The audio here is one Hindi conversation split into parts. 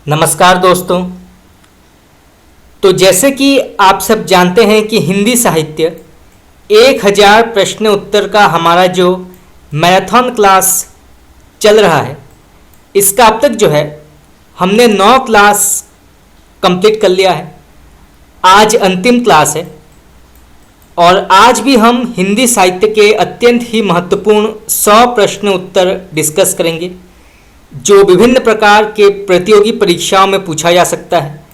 नमस्कार दोस्तों। तो जैसे कि आप सब जानते हैं कि हिंदी साहित्य 1000 प्रश्न उत्तर का हमारा जो मैराथन क्लास चल रहा है, इसका अब तक जो है हमने 9 क्लास कंप्लीट कर लिया है। आज अंतिम क्लास है और आज भी हम हिंदी साहित्य के अत्यंत ही महत्वपूर्ण 100 प्रश्न उत्तर डिस्कस करेंगे जो विभिन्न प्रकार के प्रतियोगी परीक्षाओं में पूछा जा सकता है।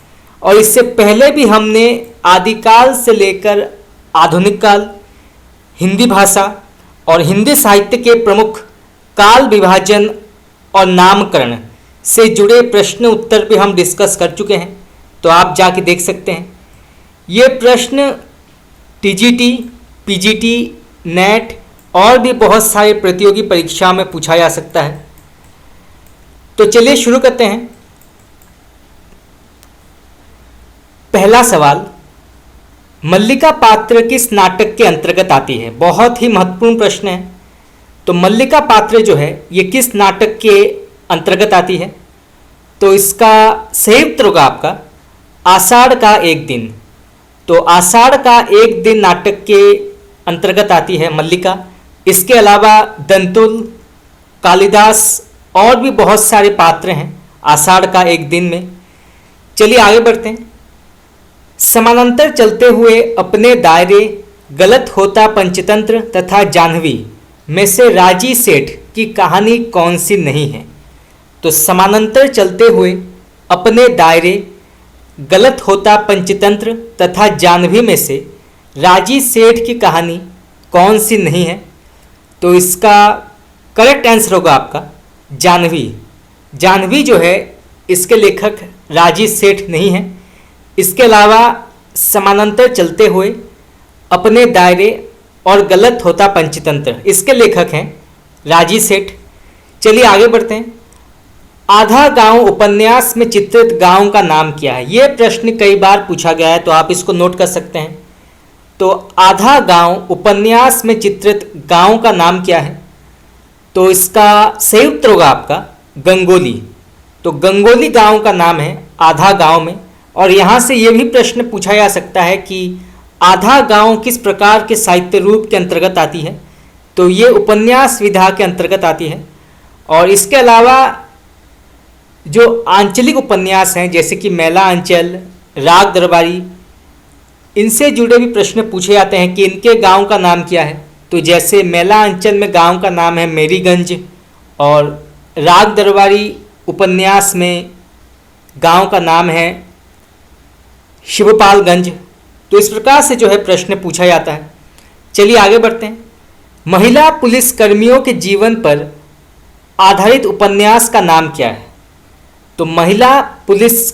और इससे पहले भी हमने आदिकाल से लेकर आधुनिक काल, हिंदी भाषा और हिंदी साहित्य के प्रमुख काल विभाजन और नामकरण से जुड़े प्रश्न उत्तर भी हम डिस्कस कर चुके हैं, तो आप जाके देख सकते हैं। ये प्रश्न टीजीटी, पीजीटी, नेट और भी बहुत सारे प्रतियोगी परीक्षाओं में पूछा जा सकता है। तो चलिए शुरू करते हैं। पहला सवाल, मल्लिका पात्र किस नाटक के अंतर्गत आती है? बहुत ही महत्वपूर्ण प्रश्न है। तो मल्लिका पात्र जो है ये किस नाटक के अंतर्गत आती है? तो इसका सही उत्तर होगा आपका आषाढ़ का एक दिन। तो आषाढ़ का एक दिन नाटक के अंतर्गत आती है मल्लिका। इसके अलावा दंतुल, कालिदास और भी बहुत सारे पात्र हैं आषाढ़ का एक दिन में। चलिए आगे बढ़ते हैं। समानांतर चलते हुए अपने दायरे, गलत होता पंचतंत्र तथा जाह्नवी में से राजी सेठ की कहानी कौन सी नहीं है? तो समानांतर चलते हुए अपने दायरे, गलत होता पंचतंत्र तथा जाह्नवी में से राजी सेठ की कहानी कौन सी नहीं है? तो इसका करेक्ट आंसर होगा आपका जाह्नवी। जाह्नवी जो है इसके लेखक राजी सेठ नहीं है। इसके अलावा समानांतर चलते हुए अपने दायरे और गलत होता पंचतंत्र, इसके लेखक हैं राजी सेठ। चलिए आगे बढ़ते हैं। आधा गांव उपन्यास में चित्रित गांव का नाम क्या है? ये प्रश्न कई बार पूछा गया है, तो आप इसको नोट कर सकते हैं। तो आधा गांव उपन्यास में चित्रित गांव का नाम क्या है? तो इसका सही उत्तर होगा आपका गंगोली। तो गंगोली गांव का नाम है आधा गांव में। और यहाँ से ये भी प्रश्न पूछा जा सकता है कि आधा गांव किस प्रकार के साहित्य रूप के अंतर्गत आती है? तो ये उपन्यास विधा के अंतर्गत आती है। और इसके अलावा जो आंचलिक उपन्यास हैं जैसे कि मैला अंचल, राग दरबारी, इनसे जुड़े भी प्रश्न पूछे जाते हैं कि इनके गांव का नाम क्या है। तो जैसे मैला अंचल में गांव का नाम है मेरीगंज और राग दरबारी उपन्यास में गांव का नाम है शिवपालगंज। तो इस प्रकार से जो है प्रश्न पूछा जाता है। चलिए आगे बढ़ते हैं। महिला पुलिस कर्मियों के जीवन पर आधारित उपन्यास का नाम क्या है? तो महिला पुलिस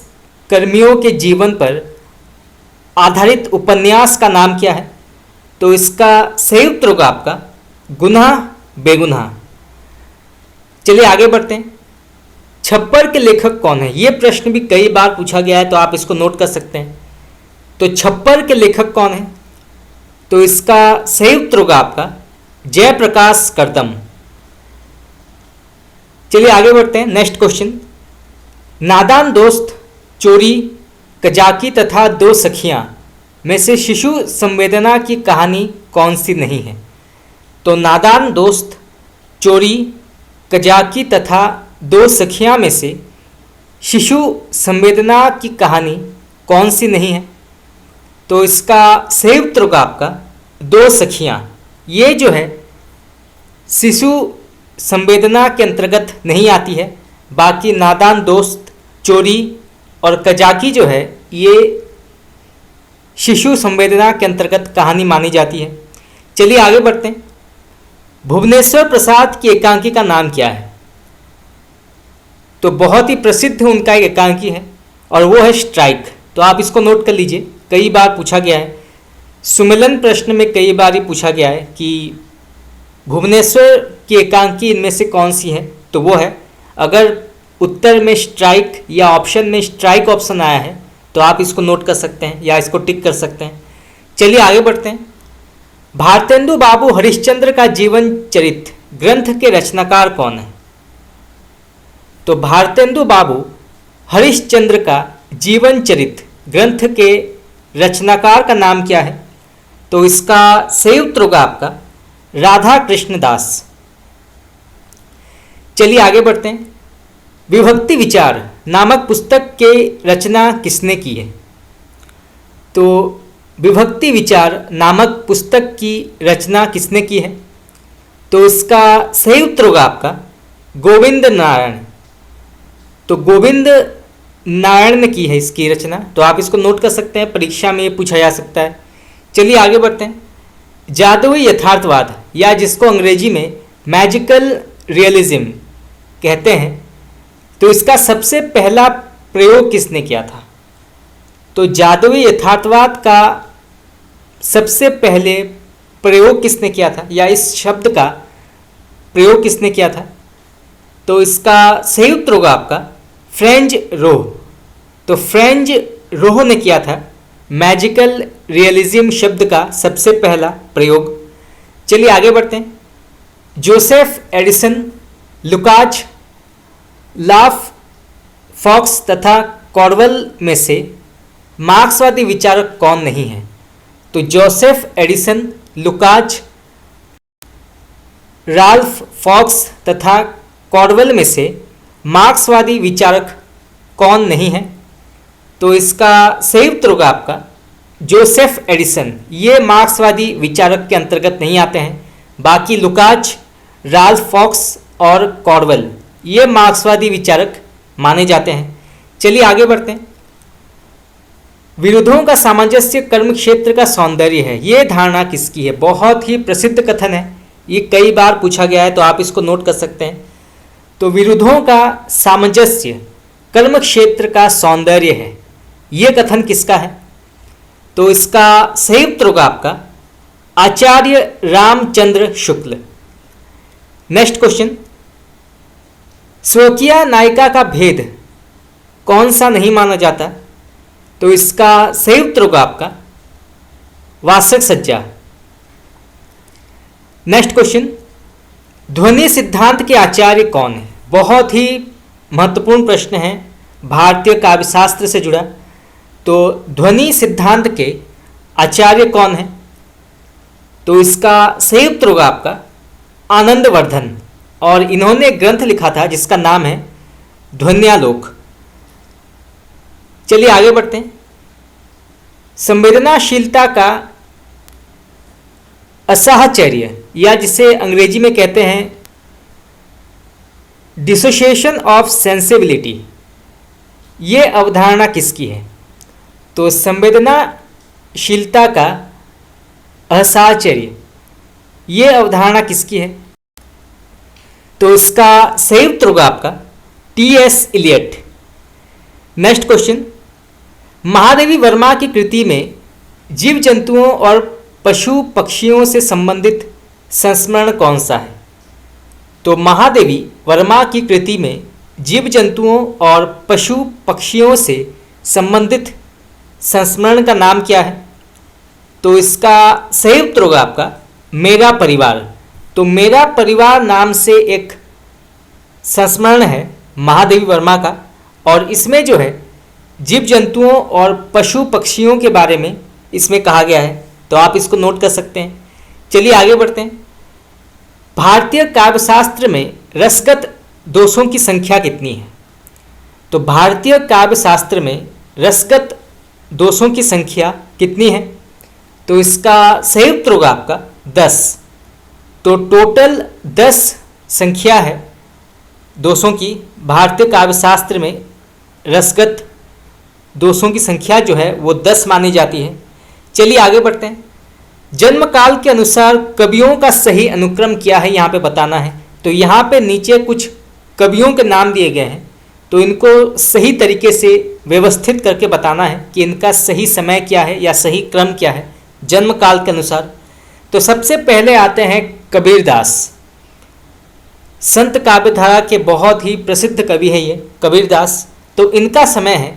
कर्मियों के जीवन पर आधारित उपन्यास का नाम क्या है? तो इसका सही उत्तर होगा आपका गुनाह बेगुनाह। चलिए आगे बढ़ते हैं। छप्पर के लेखक कौन है? ये प्रश्न भी कई बार पूछा गया है, तो आप इसको नोट कर सकते हैं। तो छप्पर के लेखक कौन है? तो इसका सही उत्तर होगा आपका जयप्रकाश करदम। चलिए आगे बढ़ते हैं। नेक्स्ट क्वेश्चन, नादान दोस्त, चोरी, कजाकी तथा दो सखियां में से शिशु संवेदना की कहानी कौन सी नहीं है? तो नादान दोस्त, चोरी, कजाकी तथा दो सखियां में से शिशु संवेदना की कहानी कौन सी नहीं है? तो इसका सही उत्तर होगा आपका दो सखियां। ये जो है शिशु संवेदना के अंतर्गत नहीं आती है। बाकी नादान दोस्त, चोरी और कजाकी जो है ये शिशु संवेदना के अंतर्गत कहानी मानी जाती है। चलिए आगे बढ़ते हैं। भुवनेश्वर प्रसाद की एकांकी का नाम क्या है? तो बहुत ही प्रसिद्ध उनका एक एकांकी है और वो है स्ट्राइक। तो आप इसको नोट कर लीजिए, कई बार पूछा गया है। सुमेलन प्रश्न में कई बार ही पूछा गया है कि भुवनेश्वर की एकांकी इनमें से कौन सी है? तो वो है, अगर उत्तर में स्ट्राइक या ऑप्शन में स्ट्राइक ऑप्शन आया है तो आप इसको नोट कर सकते हैं या इसको टिक कर सकते हैं। चलिए आगे बढ़ते हैं। भारतेंदु बाबू हरिश्चंद्र का जीवन चरित्र ग्रंथ के रचनाकार कौन है? तो भारतेंदु बाबू हरिश्चंद्र का जीवन चरित ग्रंथ के रचनाकार का नाम क्या है? तो इसका सही उत्तर होगा आपका राधा कृष्ण दास। चलिए आगे बढ़ते हैं। विभक्ति विचार नामक पुस्तक के रचना किसने की है? तो विभक्ति विचार नामक पुस्तक की रचना किसने की है? तो इसका सही उत्तर होगा आपका गोविंद नारायण। तो गोविंद नारायण ने की है इसकी रचना। तो आप इसको नोट कर सकते हैं, परीक्षा में ये पूछा जा सकता है। चलिए आगे बढ़ते हैं। जादुई यथार्थवाद या जिसको अंग्रेजी में मैजिकल रियलिज्म कहते हैं, तो इसका सबसे पहला प्रयोग किसने किया था? तो जादुई यथार्थवाद का सबसे पहले प्रयोग किसने किया था, या इस शब्द का प्रयोग किसने किया था? तो इसका सही उत्तर होगा आपका फ्रेंच रोह। तो फ्रेंच रोह ने किया था मैजिकल रियलिज्म शब्द का सबसे पहला प्रयोग। चलिए आगे बढ़ते हैं। Joseph Addison, Lukacs, Ralph Fox तथा कॉर्वेल में से मार्क्सवादी विचारक कौन नहीं है? तो Joseph Addison, Lukacs, Ralph Fox तथा कॉर्वेल में से मार्क्सवादी विचारक कौन नहीं है? तो इसका सही उत्तर होगा आपका जोसेफ एडिसन। ये मार्क्सवादी विचारक के अंतर्गत नहीं आते हैं। बाकी लुकाच, राल्फ फॉक्स और कॉर्वेल ये मार्क्सवादी विचारक माने जाते हैं। चलिए आगे बढ़ते हैं। विरोधों का सामंजस्य कर्म क्षेत्र का सौंदर्य है, ये धारणा किसकी है? बहुत ही प्रसिद्ध कथन है, ये कई बार पूछा गया है, तो आप इसको नोट कर सकते हैं। तो विरोधों का सामंजस्य कर्म क्षेत्र का सौंदर्य है, ये कथन किसका है? तो इसका सही उत्तर होगा आपका आचार्य रामचंद्र शुक्ल। Next question. स्वकीय नायिका का भेद कौन सा नहीं माना जाता? तो इसका सही उत्तर होगा आपका वासक सज्जा। Next question. ध्वनि सिद्धांत के आचार्य कौन है? बहुत ही महत्वपूर्ण प्रश्न है, भारतीय काव्यशास्त्र से जुड़ा। तो ध्वनि सिद्धांत के आचार्य कौन है? तो इसका सही उत्तर होगा आपका आनंदवर्धन, और इन्होंने ग्रंथ लिखा था जिसका नाम है ध्वन्यालोक। चलिए आगे बढ़ते हैं। संवेदनाशीलता का असाहचर्य, या जिसे अंग्रेजी में कहते हैं डिसोसिएशन ऑफ सेंसिबिलिटी, ये अवधारणा किसकी है? तो संवेदनाशीलता का असाहचर्य, ये अवधारणा किसकी है? तो इसका सही उत्तर होगा आपका T S. Eliot. Next question. Mahadevi Verma की कृति में जीव जंतुओं और पशु पक्षियों से संबंधित संस्मरण कौन सा है? तो महादेवी वर्मा की कृति में जीव जंतुओं और पशु पक्षियों से संबंधित संस्मरण का नाम क्या है? तो इसका सही उत्तर होगा आपका मेरा परिवार। तो मेरा परिवार नाम से एक संस्मरण है महादेवी वर्मा का, और इसमें जो है जीव जंतुओं और पशु पक्षियों के बारे में इसमें कहा गया है, तो आप इसको नोट कर सकते हैं। चलिए आगे बढ़ते हैं। भारतीय काव्यशास्त्र में रसगत दोषों की संख्या कितनी है? तो भारतीय काव्यशास्त्र में रसगत दोषों की संख्या कितनी है? तो इसका सही उत्तर होगा आपका 10। तो टोटल 10 संख्या है दोषों की। भारतीय काव्यशास्त्र में रसगत दोषों की संख्या जो है वो 10 मानी जाती है। चलिए आगे बढ़ते हैं। जन्म काल के अनुसार कवियों का सही अनुक्रम क्या है, यहाँ पे बताना है। तो यहाँ पे नीचे कुछ कवियों के नाम दिए गए हैं, तो इनको सही तरीके से व्यवस्थित करके बताना है कि इनका सही समय क्या है या सही क्रम क्या है जन्म काल के अनुसार। तो सबसे पहले आते हैं कबीरदास। संत काव्यधारा के बहुत ही प्रसिद्ध कवि हैं ये कबीरदास। तो इनका समय है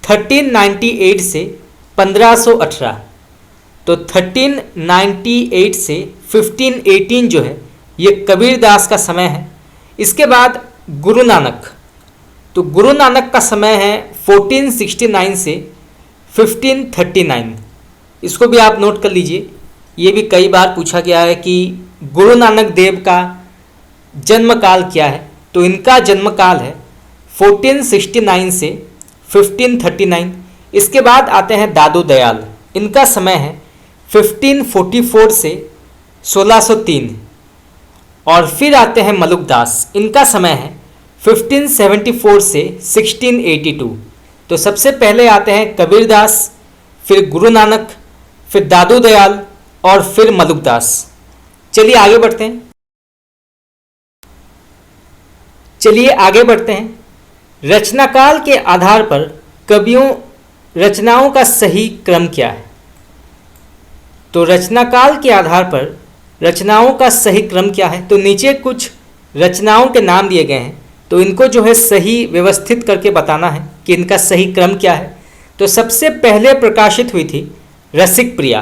1398 से 1518। तो 1398 से 1518 जो है ये कबीरदास का समय है। इसके बाद गुरु नानक तो गुरु नानक का समय है 1469 से 1539। इसको भी आप नोट कर लीजिए, ये भी कई बार पूछा गया है कि गुरु नानक देव का जन्म काल क्या है। तो इनका जन्म काल है 1469 से 1539। इसके बाद आते हैं दादू दयाल, इनका समय है 1544 से 1603। और फिर आते हैं मलुकदास, इनका समय है 1574 से 1682। तो सबसे पहले आते हैं कबीरदास, फिर गुरु नानक, फिर दादू दयाल और फिर मलुकदास। चलिए आगे बढ़ते हैं। रचनाकाल के आधार पर कवियों रचनाओं का सही क्रम क्या है। तो रचनाकाल के आधार पर रचनाओं का सही क्रम क्या है, तो नीचे कुछ रचनाओं के नाम दिए गए हैं, तो इनको जो है सही व्यवस्थित करके बताना है कि इनका सही क्रम क्या है। तो सबसे पहले प्रकाशित हुई थी रसिक प्रिया।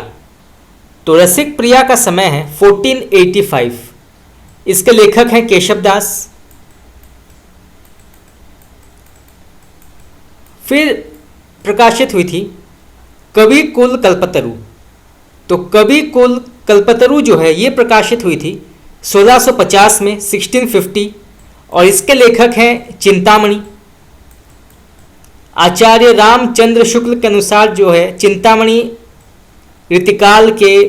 तो रसिक प्रिया का समय है 1485। इसके लेखक हैं केशव दास। फिर प्रकाशित हुई थी कवि कुल कल्पतरु। तो कवि कुल कल्पतरु जो है ये प्रकाशित हुई थी 1650 में 1650, और इसके लेखक हैं चिंतामणि। आचार्य रामचंद्र शुक्ल के अनुसार जो है चिंतामणि ऋतिकाल के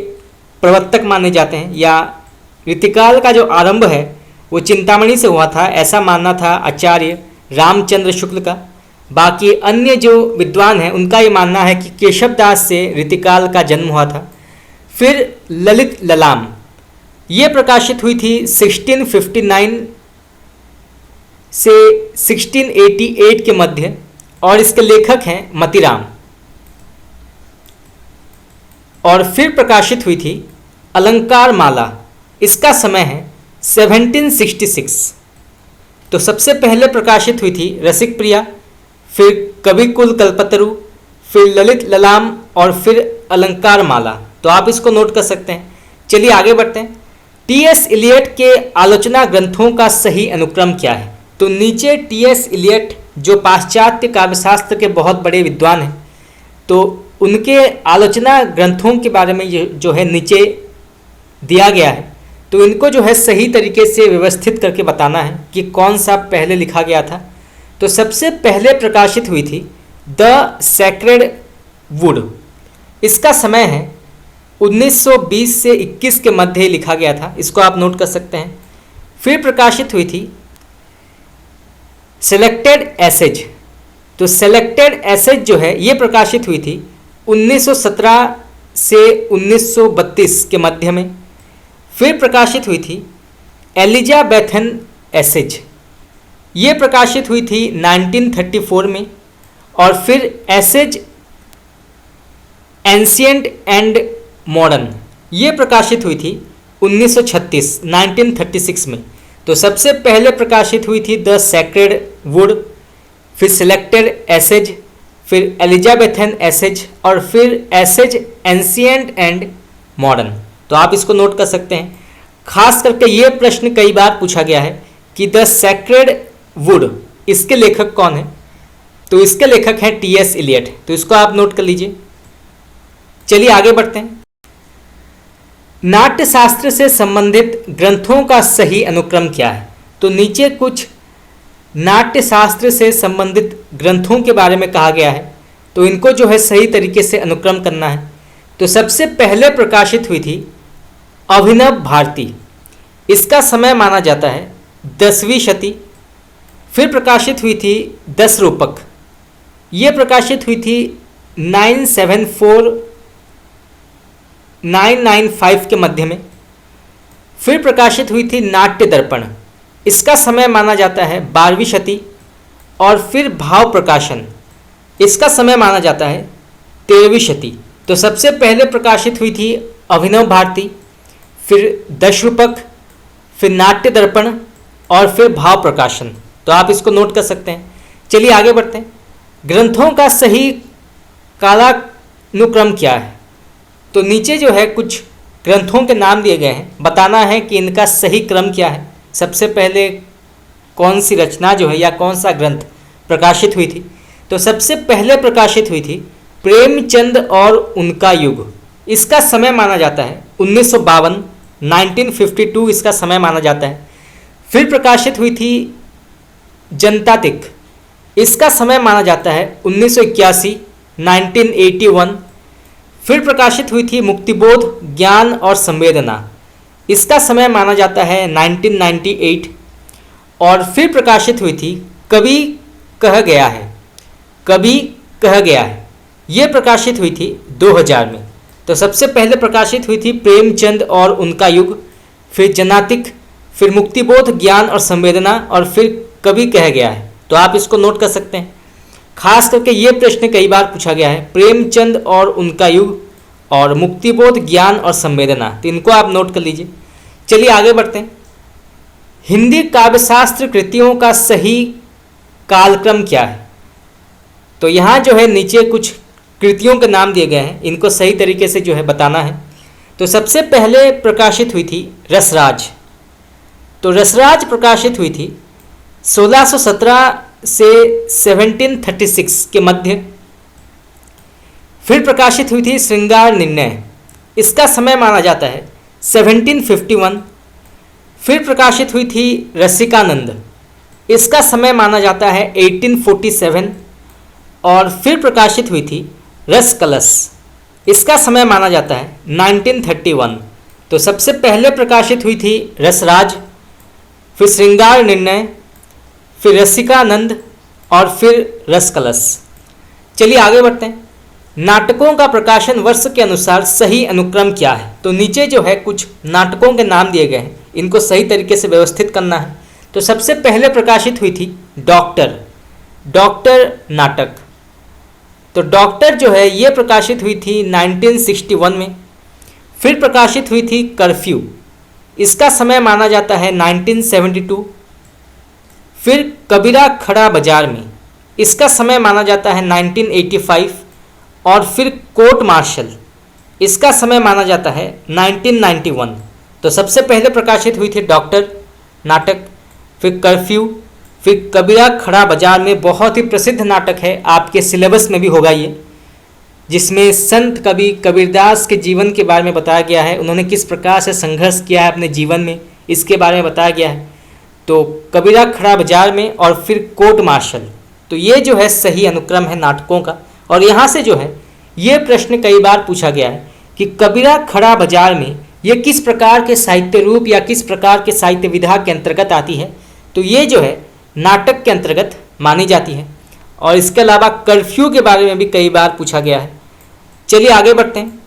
प्रवर्तक माने जाते हैं, या ऋतिकाल का जो आरंभ है वो चिंतामणि से हुआ था, ऐसा मानना था आचार्य रामचंद्र शुक्ल का। बाकी अन्य जो विद्वान हैं उनका ये मानना है कि केशव दास से ऋतिकाल का जन्म हुआ था। फिर ललित ललाम ये प्रकाशित हुई थी 1659 से 1688 के मध्य, और इसके लेखक हैं मतीराम। और फिर प्रकाशित हुई थी अलंकार माला, इसका समय है 1766। तो सबसे पहले प्रकाशित हुई थी रसिक प्रिया, फिर कवि कुल कल्पतरु, फिर ललित ललाम और फिर अलंकार माला। तो आप इसको नोट कर सकते हैं। चलिए आगे बढ़ते हैं। टी.एस. इलियट के आलोचना ग्रंथों का सही अनुक्रम क्या है। तो नीचे टी.एस. इलियट जो पाश्चात्य काव्यशास्त्र के बहुत बड़े विद्वान हैं, तो उनके आलोचना ग्रंथों के बारे में जो है नीचे दिया गया है। तो इनको जो है सही तरीके से व्यवस्थित करके बताना है कि कौन सा पहले लिखा गया था। तो सबसे पहले प्रकाशित हुई थी द सैक्रेड वुड। इसका समय है 1920 से 21 के मध्य लिखा गया था, इसको आप नोट कर सकते हैं। फिर प्रकाशित हुई थी सेलेक्टेड एसेज। तो सेलेक्टेड एसेज जो है ये प्रकाशित हुई थी 1917 से 1932 के मध्य में। फिर प्रकाशित हुई थी एलिजाबेथन एसेज, ये प्रकाशित हुई थी 1934 में। और फिर एसेज एंशिएंट एंड मॉडर्न ये प्रकाशित हुई थी 1936 में। तो सबसे पहले प्रकाशित हुई थी द सैक्रेड वुड, फिर सिलेक्टेड एसेज, फिर एलिजाबेथन एसेज और फिर एसेज एंशिएंट एंड मॉडर्न। तो आप इसको नोट कर सकते हैं। खास करके ये प्रश्न कई बार पूछा गया है कि द सैक्रेड वुड इसके लेखक कौन है। तो इसके लेखक हैं टी.एस. इलियट। तो इसको आप नोट कर लीजिए। चलिए आगे बढ़ते हैं। नाट्यशास्त्र से संबंधित ग्रंथों का सही अनुक्रम क्या है। तो नीचे कुछ नाट्यशास्त्र से संबंधित ग्रंथों के बारे में कहा गया है, तो इनको जो है सही तरीके से अनुक्रम करना है। तो सबसे पहले प्रकाशित हुई थी अभिनव भारती, इसका समय माना जाता है 10वीं शती। फिर प्रकाशित हुई थी 10 रूपक, ये प्रकाशित हुई थी 974-995 के मध्य में। फिर प्रकाशित हुई थी नाट्य दर्पण, इसका समय माना जाता है 12वीं शती। और फिर भाव प्रकाशन, इसका समय माना जाता है 13वीं शती। तो सबसे पहले प्रकाशित हुई थी अभिनव भारती, फिर 10 रूपक, फिर नाट्य दर्पण और फिर भाव प्रकाशन। तो आप इसको नोट कर सकते हैं। चलिए आगे बढ़ते हैं। ग्रंथों का सही कालानुक्रम क्या है। तो नीचे जो है कुछ ग्रंथों के नाम दिए गए हैं, बताना है कि इनका सही क्रम क्या है। सबसे पहले कौन सी रचना जो है या कौन सा ग्रंथ प्रकाशित हुई थी। तो सबसे पहले प्रकाशित हुई थी प्रेमचंद और उनका युग। इसका समय माना जाता है 1952, 1952 इसका समय माना जाता है। फिर प्रकाशित हुई थी जनतातिक, इसका समय माना जाता है 1981, 1981। फिर प्रकाशित हुई थी मुक्तिबोध ज्ञान और संवेदना, इसका समय माना जाता है 1998। और फिर प्रकाशित हुई थी कभी कह गया है, कभी कह गया है, ये प्रकाशित हुई थी 2000 में। तो सबसे पहले प्रकाशित हुई थी प्रेमचंद और उनका युग, फिर जनातिक, फिर मुक्तिबोध ज्ञान और संवेदना, और फिर कभी कह गया है। तो आप इसको नोट कर सकते हैं। खास करके ये प्रश्न कई बार पूछा गया है, प्रेमचंद और उनका युग और मुक्तिबोध ज्ञान और संवेदना, तो इनको आप नोट कर लीजिए। चलिए आगे बढ़ते हैं। हिंदी काव्यशास्त्र कृतियों का सही कालक्रम क्या है? तो यहाँ जो है नीचे कुछ कृतियों के नाम दिए गए हैं, इनको सही तरीके से जो है बताना है। तो सबसे पहले प्रकाशित हुई थी रसराज। तो रसराज प्रकाशित हुई थी 1617 से 1736 के मध्य। फिर प्रकाशित हुई थी श्रृंगार निर्णय, इसका समय माना जाता है 1751। फिर प्रकाशित हुई थी रसिकानंद, इसका समय माना जाता है 1847। और फिर प्रकाशित हुई थी रस कलश, इसका समय माना जाता है 1931। तो सबसे पहले प्रकाशित हुई थी रसराज, फिर श्रृंगार निर्णय, फिर रसिकानंद और फिर रस कलश। चलिए आगे बढ़ते हैं। नाटकों का प्रकाशन वर्ष के अनुसार सही अनुक्रम क्या है? तो नीचे जो है कुछ नाटकों के नाम दिए गए हैं, इनको सही तरीके से व्यवस्थित करना है। तो सबसे पहले प्रकाशित हुई थी डॉक्टर, डॉक्टर नाटक। तो डॉक्टर जो है ये प्रकाशित हुई थी 1961 में। फिर प्रकाशित हुई थी कर्फ्यू, इसका समय माना जाता है 1972। फिर कबीरा खड़ा बाजार में, इसका समय माना जाता है 1985। और फिर कोर्ट मार्शल, इसका समय माना जाता है 1991। तो सबसे पहले प्रकाशित हुई थी डॉक्टर नाटक, फिर कर्फ्यू, फिर कबीरा खड़ा बाजार में, बहुत ही प्रसिद्ध नाटक है, आपके सिलेबस में भी होगा ये, जिसमें संत कवि कबीरदास के जीवन के बारे में बताया गया है, उन्होंने किस प्रकार से संघर्ष किया है अपने जीवन में, इसके बारे में बताया गया है। तो कबीरा खड़ा बाजार में और फिर कोर्ट मार्शल, तो ये जो है सही अनुक्रम है नाटकों का। और यहाँ से जो है ये प्रश्न कई बार पूछा गया है कि कबीरा खड़ा बाजार में ये किस प्रकार के साहित्य रूप या किस प्रकार के साहित्य विधा के अंतर्गत आती है? तो ये जो है नाटक के अंतर्गत मानी जाती है। और इसके अलावा कर्फ्यू के बारे में भी कई बार पूछा गया है। चलिए आगे बढ़ते हैं।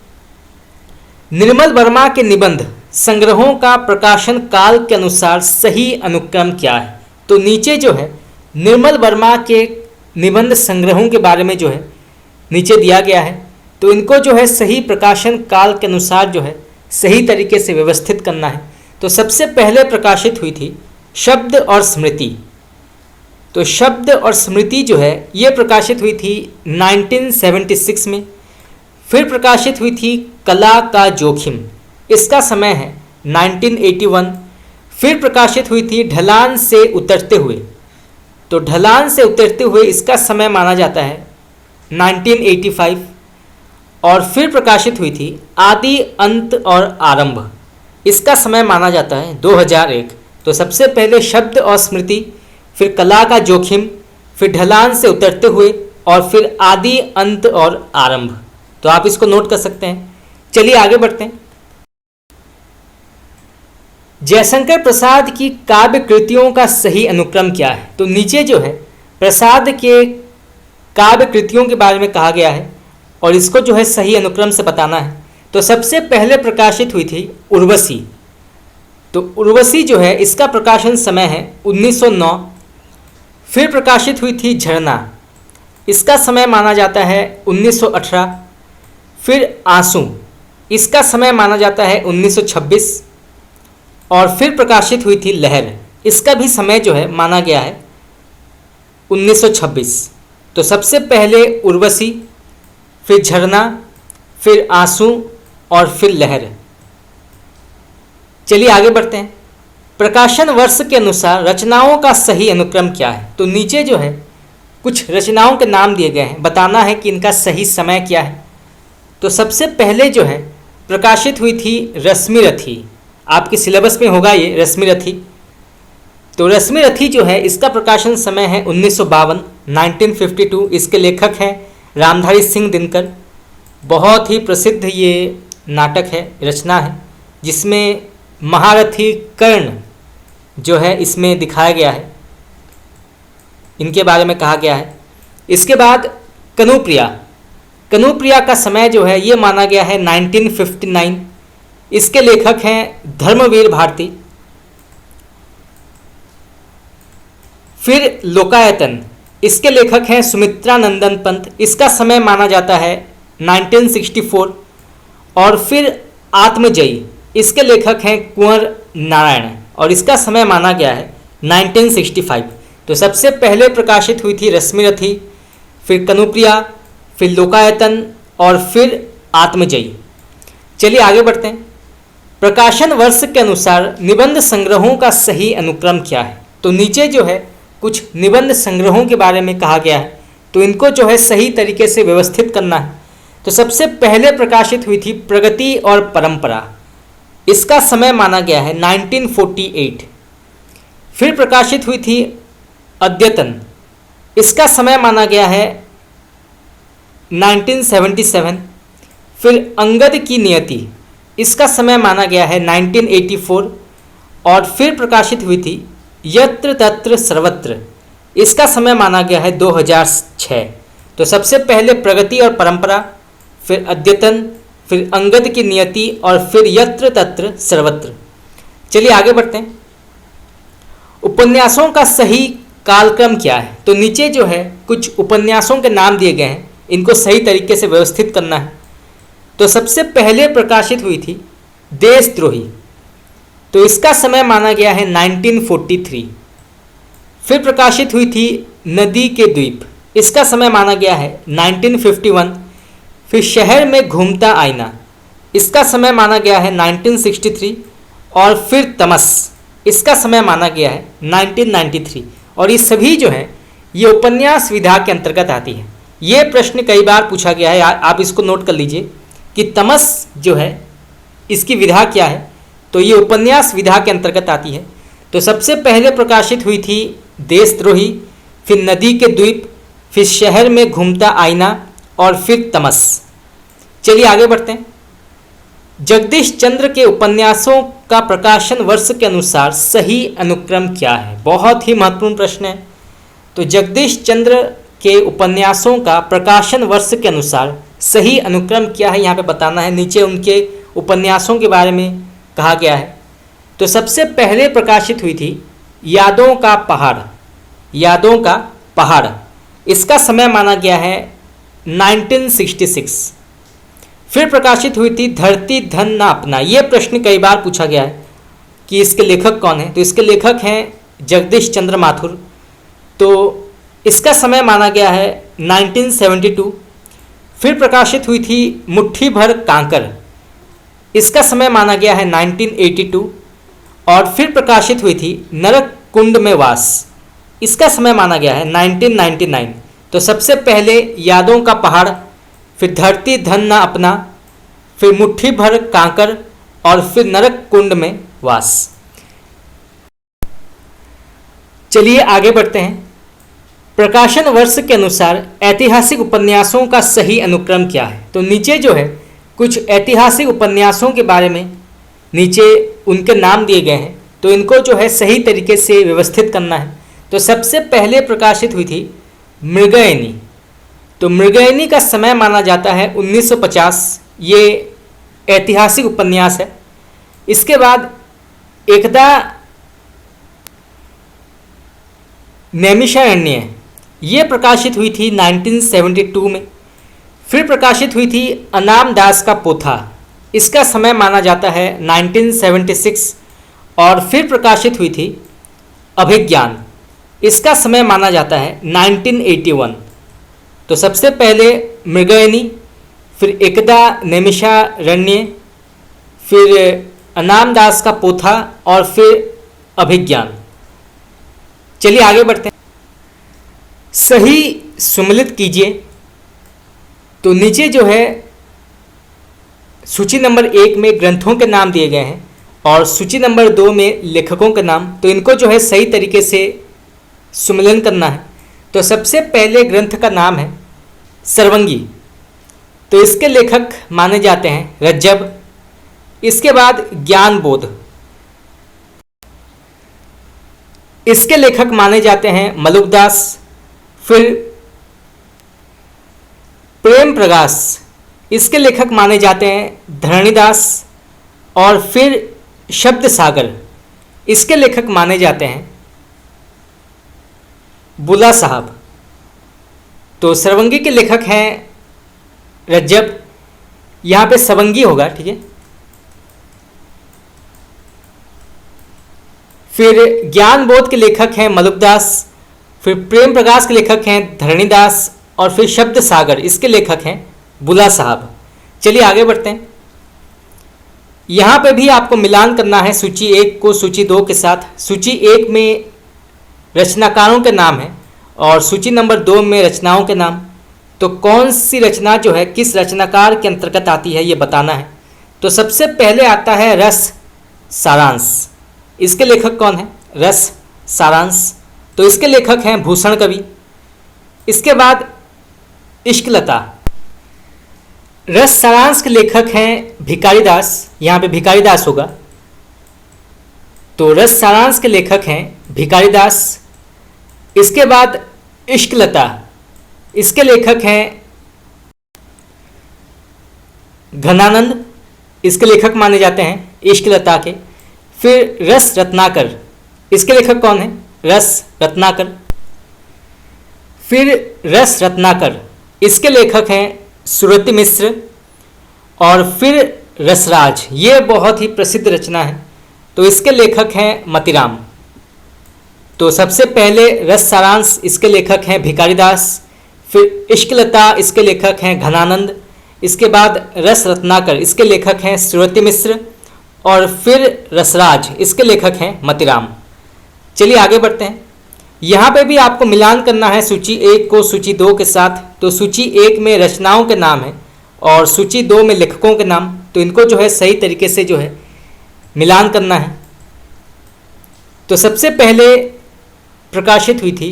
निर्मल वर्मा के निबंध संग्रहों का प्रकाशन काल के अनुसार सही अनुक्रम क्या है? तो नीचे जो है निर्मल वर्मा के निबंध संग्रहों के बारे में जो है नीचे दिया गया है, तो इनको जो है सही प्रकाशन काल के अनुसार जो है सही तरीके से व्यवस्थित करना है। तो सबसे पहले प्रकाशित हुई थी शब्द और स्मृति। तो शब्द और स्मृति जो है ये प्रकाशित हुई थी 1976 में। फिर प्रकाशित हुई थी कला का जोखिम, इसका समय है 1981। फिर प्रकाशित हुई थी ढलान से उतरते हुए। तो ढलान से उतरते हुए इसका समय माना जाता है 1985। और फिर प्रकाशित हुई थी आदि अंत और आरंभ, इसका समय माना जाता है 2001। तो सबसे पहले शब्द और स्मृति, फिर कला का जोखिम, फिर ढलान से उतरते हुए और फिर आदि अंत और आरंभ। तो आप इसको नोट कर सकते हैं। चलिए आगे बढ़ते हैं। जयशंकर प्रसाद की काव्य कृतियों का सही अनुक्रम क्या है? तो नीचे जो है प्रसाद के काव्य कृतियों के बारे में कहा गया है और इसको जो है सही अनुक्रम से बताना है। तो सबसे पहले प्रकाशित हुई थी उर्वशी। तो उर्वशी जो है इसका प्रकाशन समय है 1909। फिर प्रकाशित हुई थी झरना, इसका समय माना जाता है 1918। फिर आंसू, इसका समय माना जाता है 1926। और फिर प्रकाशित हुई थी लहर, इसका भी समय जो है माना गया है 1926। तो सबसे पहले उर्वशी, फिर झरना, फिर आंसू और फिर लहर। चलिए आगे बढ़ते हैं। प्रकाशन वर्ष के अनुसार रचनाओं का सही अनुक्रम क्या है? तो नीचे जो है कुछ रचनाओं के नाम दिए गए हैं, बताना है कि इनका सही समय क्या है। तो सबसे पहले जो है प्रकाशित हुई थी रश्मिरथी, आपके सिलेबस में होगा ये रश्मिरथी। तो रश्मिरथी जो है इसका प्रकाशन समय है 1952, 1952। इसके लेखक हैं रामधारी सिंह दिनकर। बहुत ही प्रसिद्ध ये नाटक है, रचना है, जिसमें महारथी कर्ण जो है इसमें दिखाया गया है, इनके बारे में कहा गया है। इसके बाद कनुप्रिया, कनुप्रिया का समय जो है ये माना गया है 1959। इसके लेखक हैं धर्मवीर भारती। फिर लोकायतन, इसके लेखक हैं सुमित्रा नंदन पंत। इसका समय माना जाता है 1964। और फिर आत्मजयी, इसके लेखक हैं कुंवर नारायण और इसका समय माना गया है 1965। तो सबसे पहले प्रकाशित हुई थी रश्मिरथी, फिर कनुप्रिया, फिर लोकायतन और फिर आत्मजयी। चलिए आगे बढ़ते हैं। प्रकाशन वर्ष के अनुसार निबंध संग्रहों का सही अनुक्रम क्या है? तो नीचे जो है कुछ निबंध संग्रहों के बारे में कहा गया है, तो इनको जो है सही तरीके से व्यवस्थित करना है। तो सबसे पहले प्रकाशित हुई थी प्रगति और परंपरा, इसका समय माना गया है 1948। फिर प्रकाशित हुई थी अद्यतन, इसका समय माना गया है 1977। फिर अंगद की नियति, इसका समय माना गया है 1984। और फिर प्रकाशित हुई थी यत्र तत्र सर्वत्र, इसका समय माना गया है 2006। तो सबसे पहले प्रगति और परंपरा, फिर अद्यतन, फिर अंगद की नियति और फिर यत्र तत्र सर्वत्र। चलिए आगे बढ़ते हैं। उपन्यासों का सही कालक्रम क्या है? तो नीचे जो है कुछ उपन्यासों के नाम दिए गए हैं, इनको सही तरीके से व्यवस्थित करना है। तो सबसे पहले प्रकाशित हुई थी देशद्रोही, तो इसका समय माना गया है 1943। फिर प्रकाशित हुई थी नदी के द्वीप, इसका समय माना गया है 1951। फिर शहर में घूमता आईना, इसका समय माना गया है 1963। और फिर तमस, इसका समय माना गया है 1993। और ये सभी जो है ये उपन्यास विधा के अंतर्गत आती है। ये प्रश्न कई बार पूछा गया है, आप इसको नोट कर लीजिए कि तमस जो है इसकी विधा क्या है। तो ये उपन्यास विधा के अंतर्गत आती है। तो सबसे पहले प्रकाशित हुई थी देशद्रोही, फिर नदी के द्वीप, फिर शहर में घूमता आईना और फिर तमस। चलिए आगे बढ़ते हैं। जगदीश चंद्र के उपन्यासों का प्रकाशन वर्ष के अनुसार सही अनुक्रम क्या है? बहुत ही महत्वपूर्ण प्रश्न है। तो जगदीश चंद्र के उपन्यासों का प्रकाशन वर्ष के अनुसार सही अनुक्रम क्या है, यहाँ पे बताना है। नीचे उनके उपन्यासों के बारे में कहा गया है। तो सबसे पहले प्रकाशित हुई थी यादों का पहाड़, यादों का पहाड़, इसका समय माना गया है 1966। फिर प्रकाशित हुई थी धरती धन ना अपना। ये प्रश्न कई बार पूछा गया है कि इसके लेखक कौन है? तो इसके लेखक हैं जगदीश चंद्र माथुर। तो इसका समय माना गया है 1972। फिर प्रकाशित हुई थी मुट्ठी भर कांकर, इसका समय माना गया है 1982। और फिर प्रकाशित हुई थी नरक कुंड में वास, इसका समय माना गया है 1999। तो सबसे पहले यादों का पहाड़, फिर धरती धन ना अपना, फिर मुट्ठी भर कांकर और फिर नरक कुंड में वास। चलिए आगे बढ़ते हैं। प्रकाशन वर्ष के अनुसार ऐतिहासिक उपन्यासों का सही अनुक्रम क्या है? तो नीचे जो है कुछ ऐतिहासिक उपन्यासों के बारे में नीचे उनके नाम दिए गए हैं, तो इनको जो है सही तरीके से व्यवस्थित करना है। तो सबसे पहले प्रकाशित हुई थी मृगयनी। तो मृगयनी का समय माना जाता है 1950, ये ऐतिहासिक उपन्यास है। इसके बाद एकदा नैमिषारण्य, ये प्रकाशित हुई थी 1972 में। फिर प्रकाशित हुई थी अनाम दास का पोथा, इसका समय माना जाता है 1976। और फिर प्रकाशित हुई थी अभिज्ञान, इसका समय माना जाता है 1981। तो सबसे पहले मृगयनी, फिर एकदा नैमिषारण्य, फिर अनाम दास का पोथा और फिर अभिज्ञान। चलिए आगे बढ़ते हैं। सही सुमेलित कीजिए। तो नीचे जो है सूची नंबर 1 में ग्रंथों के नाम दिए गए हैं और सूची नंबर 2 में लेखकों के नाम। तो इनको जो है सही तरीके से सुमेलन करना है। तो सबसे पहले ग्रंथ का नाम है सर्वंगी। तो इसके लेखक माने जाते हैं रज्जब। इसके बाद ज्ञानबोध, इसके लेखक माने जाते हैं मलुकदास। फिर प्रेम प्रकाश, इसके लेखक माने जाते हैं धरणीदास। और फिर शब्द सागर, इसके लेखक माने जाते हैं बुला साहब। तो सर्वंगी के लेखक हैं रज्जब, यहाँ पे सवंगी होगा, ठीक है। फिर ज्ञानबोध के लेखक हैं मलुकदास। फिर प्रेम प्रकाश के लेखक हैं धरणीदास। और फिर शब्द सागर, इसके लेखक हैं बुला साहब। चलिए आगे बढ़ते हैं। यहाँ पे भी आपको मिलान करना है सूची 1 को सूची 2 के साथ। सूची 1 में रचनाकारों के नाम है और सूची नंबर 2 में रचनाओं के नाम। तो कौन सी रचना जो है किस रचनाकार के अंतर्गत आती है ये बताना है। तो सबसे पहले आता है रस सारांश। इसके लेखक कौन है? रस सारांश। तो इसके लेखक हैं भूषण कवि। इसके बाद इश्कलता। रस सारांश के लेखक हैं भिखारी दास, यहाँ पे भिखारी दास होगा। तो रस सारांश के लेखक हैं भिखारी दास। इसके बाद इश्कलता, इसके लेखक हैं घनानंद। इसके लेखक माने जाते हैं इश्कलता के। फिर रस रत्नाकर, इसके लेखक कौन है? रस रत्नाकर। फिर रस रत्नाकर, इसके लेखक हैं सुरति मिश्र। और फिर रसराज, ये बहुत ही प्रसिद्ध रचना है। तो इसके लेखक हैं मतिराम। तो सबसे पहले रस सारांश, इसके लेखक हैं भिखारी दास। फिर इश्कलता, इसके लेखक हैं घनानंद। इसके बाद रस रत्नाकर, इसके लेखक हैं सुरति मिश्र। और फिर रसराज, इसके लेखक हैं मतिराम। चलिए आगे बढ़ते हैं। यहाँ पे भी आपको मिलान करना है सूची 1 को सूची 2 के साथ। तो सूची 1 में रचनाओं के नाम है और सूची 2 में लेखकों के नाम। तो इनको जो है सही तरीके से जो है मिलान करना है। तो सबसे पहले प्रकाशित हुई थी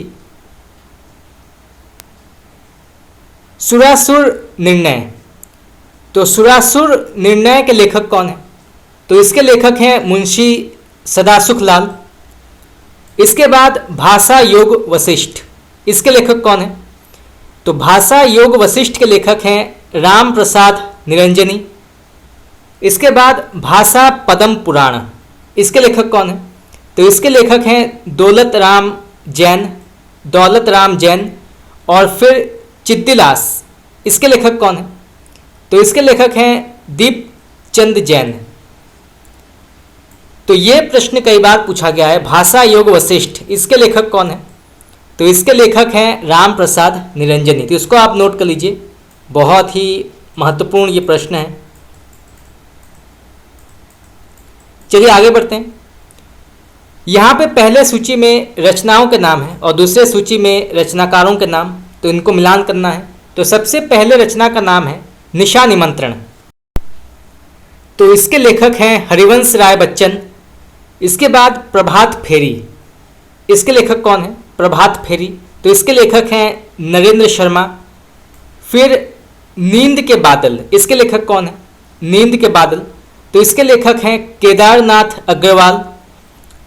सुरासुर निर्णय। तो सुरासुर निर्णय के लेखक कौन है? तो इसके लेखक हैं मुंशी सदासुख लाल। इसके बाद भाषा योग वशिष्ठ, इसके लेखक कौन है? तो भाषा योग वशिष्ठ के लेखक हैं राम प्रसाद निरंजनी। इसके बाद भाषा पदम पुराण, इसके लेखक कौन है? तो इसके लेखक हैं दौलत राम जैन। और फिर चिद्दिलास, इसके लेखक कौन है? तो इसके लेखक हैं दीपचंद जैन। तो ये प्रश्न कई बार पूछा गया है, भाषा योग वशिष्ठ, इसके लेखक कौन है? तो इसके लेखक हैं राम प्रसाद निरंजनी। तो इसको आप नोट कर लीजिए, बहुत ही महत्वपूर्ण ये प्रश्न है। चलिए आगे बढ़ते हैं। यहाँ पे पहले सूची में रचनाओं के नाम है और दूसरे सूची में रचनाकारों के नाम। तो इनको मिलान करना है। तो सबसे पहले रचना का नाम है निशा निमंत्रण। तो इसके लेखक हैं हरिवंश राय बच्चन। इसके बाद प्रभात फेरी, इसके लेखक कौन है? प्रभात फेरी। तो इसके लेखक हैं नरेंद्र शर्मा। फिर नींद के बादल, इसके लेखक कौन है? नींद के बादल। तो इसके लेखक हैं केदारनाथ अग्रवाल।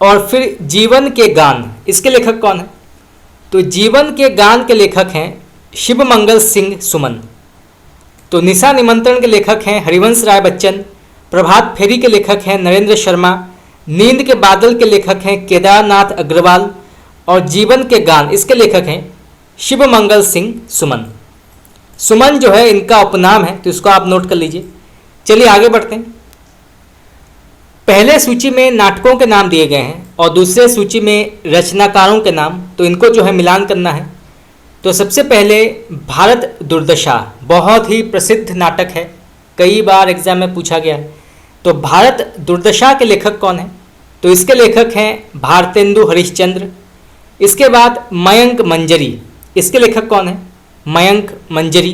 और फिर जीवन के गान, इसके लेखक कौन है? तो जीवन के गान के लेखक हैं शिवमंगल सिंह सुमन। तो निशा निमंत्रण के लेखक हैं हरिवंश राय बच्चन। प्रभात फेरी के लेखक हैं नरेंद्र शर्मा। नींद के बादल के लेखक हैं केदारनाथ अग्रवाल। और जीवन के गान, इसके लेखक हैं शिवमंगल सिंह सुमन। सुमन जो है इनका उपनाम है, तो इसको आप नोट कर लीजिए। चलिए आगे बढ़ते हैं। पहले सूची में नाटकों के नाम दिए गए हैं और दूसरे सूची में रचनाकारों के नाम। तो इनको जो है मिलान करना है। तो सबसे पहले भारत दुर्दशा, बहुत ही प्रसिद्ध नाटक है, कई बार एग्जाम में पूछा गया है। तो भारत दुर्दशा के लेखक कौन है? तो इसके लेखक हैं भारतेंदु हरिश्चंद्र। इसके बाद मयंक मंजरी, इसके लेखक कौन है? मयंक मंजरी।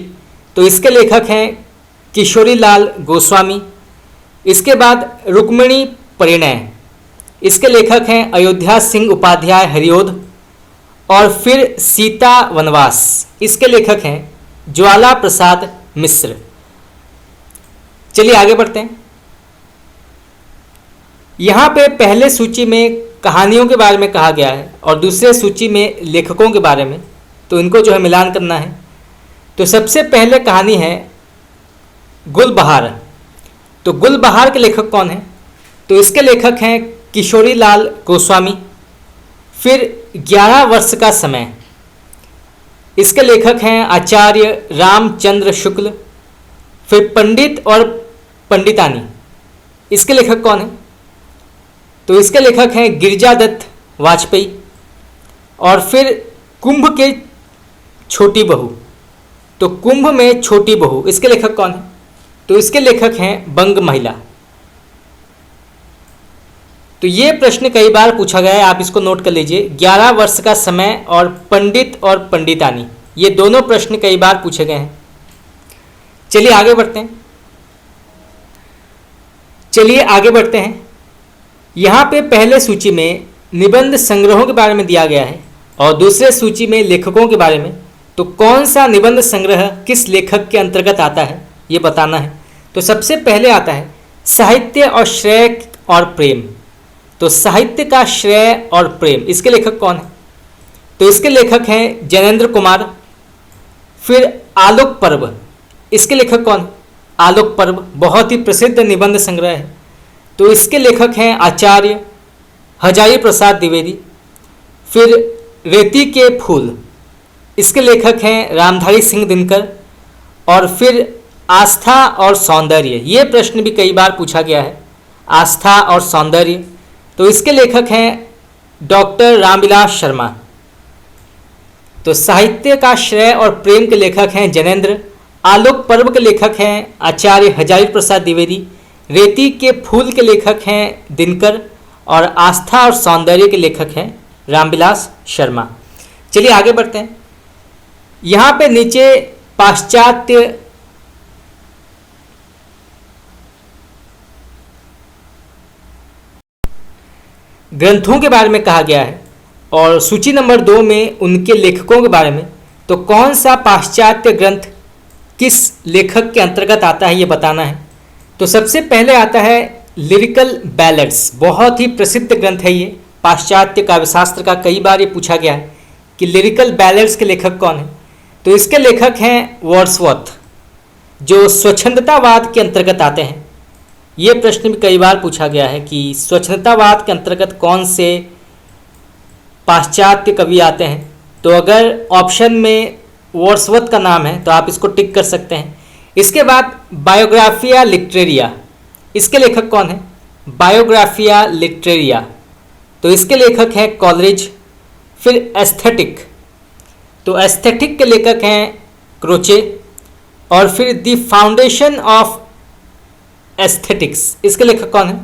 तो इसके लेखक हैं किशोरी लाल गोस्वामी। इसके बाद रुक्मिणी परिणय, इसके लेखक हैं अयोध्या सिंह उपाध्याय हरिओध। और फिर सीता वनवास, इसके लेखक हैं ज्वाला प्रसाद मिश्र। चलिए आगे बढ़ते हैं। यहाँ पे पहले सूची में कहानियों के बारे में कहा गया है और दूसरे सूची में लेखकों के बारे में, तो इनको जो है मिलान करना है। तो सबसे पहले कहानी है गुलबहार। तो गुलबहार के लेखक कौन हैं? तो इसके लेखक हैं किशोरी लाल गोस्वामी। फिर 11 वर्ष का समय, इसके लेखक हैं आचार्य रामचंद्र शुक्ल। फिर पंडित और पंडितानी, इसके लेखक कौन हैं? तो इसके लेखक हैं गिरिजादत्त वाजपेयी। और फिर कुंभ के छोटी बहू, तो कुंभ में छोटी बहू, इसके लेखक कौन हैं? तो इसके लेखक हैं बंग महिला। तो ये प्रश्न कई बार पूछा गया है, आप इसको नोट कर लीजिए। 11 वर्ष का समय और पंडित और पंडितानी, ये दोनों प्रश्न कई बार पूछे गए हैं। चलिए आगे बढ़ते हैं। यहाँ पे पहले सूची में निबंध संग्रहों के बारे में दिया गया है और दूसरे सूची में लेखकों के बारे में। तो कौन सा निबंध संग्रह किस लेखक के अंतर्गत आता है, ये बताना है। तो सबसे पहले आता है साहित्य और श्रेय और प्रेम। तो साहित्य का श्रेय और प्रेम, इसके लेखक कौन है? तो इसके लेखक हैं जैनेन्द्र कुमार। फिर आलोक पर्व, इसके लेखक कौन है? आलोक पर्व बहुत ही प्रसिद्ध निबंध संग्रह है। तो इसके लेखक हैं आचार्य हजारी प्रसाद द्विवेदी। फिर रेती के फूल, इसके लेखक हैं रामधारी सिंह दिनकर। और फिर आस्था और सौंदर्य, ये प्रश्न भी कई बार पूछा गया है, आस्था और सौंदर्य। तो इसके लेखक हैं डॉक्टर रामविलास शर्मा। तो साहित्य का श्रेय और प्रेम के लेखक हैं जैनेन्द्र। आलोक पर्व के लेखक हैं आचार्य हजारी प्रसाद द्विवेदी। रेती के फूल के लेखक हैं दिनकर। और आस्था और सौंदर्य के लेखक हैं रामविलास शर्मा। चलिए आगे बढ़ते हैं। यहाँ पे नीचे पाश्चात्य ग्रंथों के बारे में कहा गया है और सूची नंबर 2 में उनके लेखकों के बारे में। तो कौन सा पाश्चात्य ग्रंथ किस लेखक के अंतर्गत आता है, ये बताना है। तो सबसे पहले आता है लिरिकल बैलेड्स, बहुत ही प्रसिद्ध ग्रंथ है ये पाश्चात्य काव्यशास्त्र का। कई बार ये पूछा गया है कि लिरिकल बैलेड्स के लेखक कौन है। तो इसके लेखक हैं वर्ड्सवर्थ, जो स्वच्छंदतावाद के अंतर्गत आते हैं। ये प्रश्न भी कई बार पूछा गया है कि स्वच्छंदतावाद के अंतर्गत कौन से पाश्चात्य कवि आते हैं। तो अगर ऑप्शन में वर्ड्सवर्थ का नाम है तो आप इसको टिक कर सकते हैं। इसके बाद बायोग्राफिया लिटरेरिया, इसके लेखक कौन है? बायोग्राफिया लिटरेरिया, तो इसके लेखक हैं कॉलरिज। फिर एस्थेटिक, तो एस्थेटिक के लेखक हैं क्रोचे। और फिर द फाउंडेशन ऑफ एस्थेटिक्स, इसके लेखक कौन है?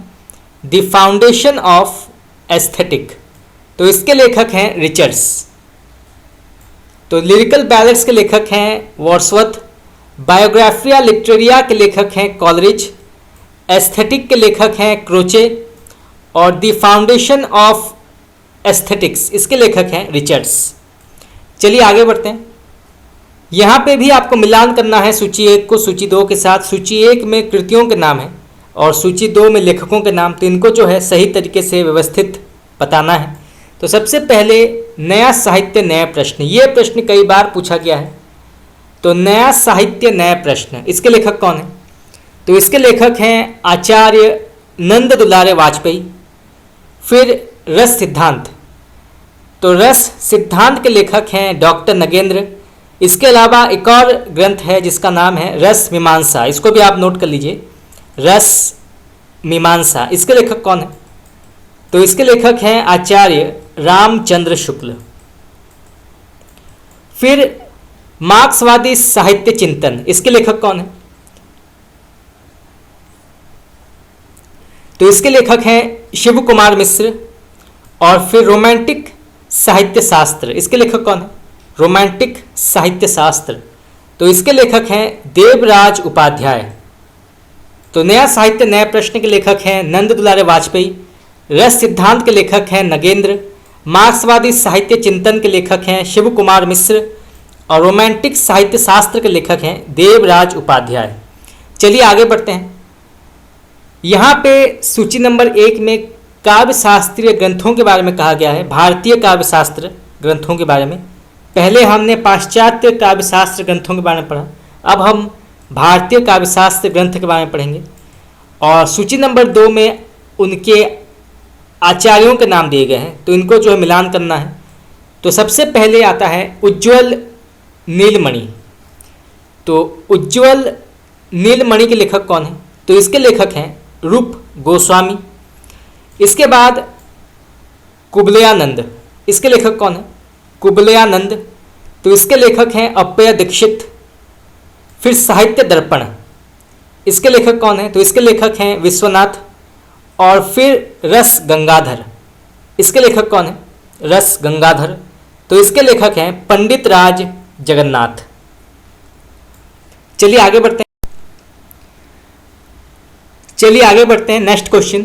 द फाउंडेशन ऑफ एस्थेटिक, तो इसके लेखक हैं रिचर्ड्स। तो लिरिकल बैलेड्स के लेखक हैं वर्ड्सवर्थ। बायोग्राफिया लिटरेरिया के लेखक हैं कॉलरिज। एस्थेटिक के लेखक हैं क्रोचे। और द फाउंडेशन ऑफ एस्थेटिक्स, इसके लेखक हैं रिचर्ड्स। चलिए आगे बढ़ते हैं। यहाँ पे भी आपको मिलान करना है सूची 1 को सूची 2 के साथ। सूची 1 में कृतियों के नाम है और सूची 2 में लेखकों के नाम, तो इनको जो है सही तरीके से व्यवस्थित बताना है। तो सबसे पहले नया साहित्य नया प्रश्न, ये प्रश्न कई बार पूछा गया है। तो नया साहित्य नया प्रश्न, इसके लेखक कौन है? तो इसके लेखक हैं आचार्य नंद दुलारे वाजपेयी। फिर रस सिद्धांत, तो रस सिद्धांत के लेखक हैं डॉक्टर नगेंद्र। इसके अलावा एक और ग्रंथ है जिसका नाम है रस मीमांसा, इसको भी आप नोट कर लीजिए, रस मीमांसा। इसके लेखक कौन है? तो इसके लेखक हैं आचार्य रामचंद्र शुक्ल। फिर मार्क्सवादी साहित्य चिंतन, इसके लेखक कौन है? तो इसके लेखक हैं शिव कुमार मिश्र। और फिर रोमांटिक साहित्य शास्त्र, इसके लेखक कौन है? रोमांटिक साहित्य शास्त्र, तो इसके लेखक हैं देवराज उपाध्याय। तो नया साहित्य नए प्रश्न के लेखक हैं नंद दुलारे वाजपेयी। रस सिद्धांत के लेखक हैं नगेंद्र। मार्क्सवादी साहित्य चिंतन के लेखक हैं शिव कुमार मिश्र। और रोमांटिक साहित्य शास्त्र के लेखक हैं देवराज उपाध्याय। चलिए आगे बढ़ते हैं। यहाँ पे सूची नंबर 1 में काव्य शास्त्रीय ग्रंथों के बारे में कहा गया है, भारतीय काव्य शास्त्र ग्रंथों के बारे में। पहले हमने पाश्चात्य काव्य शास्त्र ग्रंथों के बारे में पढ़ा, अब हम भारतीय काव्य शास्त्र ग्रंथ के बारे में पढ़ेंगे। और सूची नंबर 2 में उनके आचार्यों के नाम दिए गए हैं, तो इनको जो है मिलान करना है। तो सबसे पहले आता है उज्ज्वल नीलमणि। तो उज्ज्वल नीलमणि के लेखक कौन है? तो इसके लेखक हैं रूप गोस्वामी। इसके बाद कुबलयानंद, इसके लेखक कौन है? कुबलयानंद। तो इसके लेखक हैं अप्पय दीक्षित। फिर साहित्य दर्पण, इसके लेखक कौन है? तो इसके लेखक हैं विश्वनाथ। और फिर रस गंगाधर, इसके लेखक कौन है? रस गंगाधर। तो इसके लेखक हैं पंडित राज जगन्नाथ। चलिए आगे बढ़ते हैं। नेक्स्ट क्वेश्चन,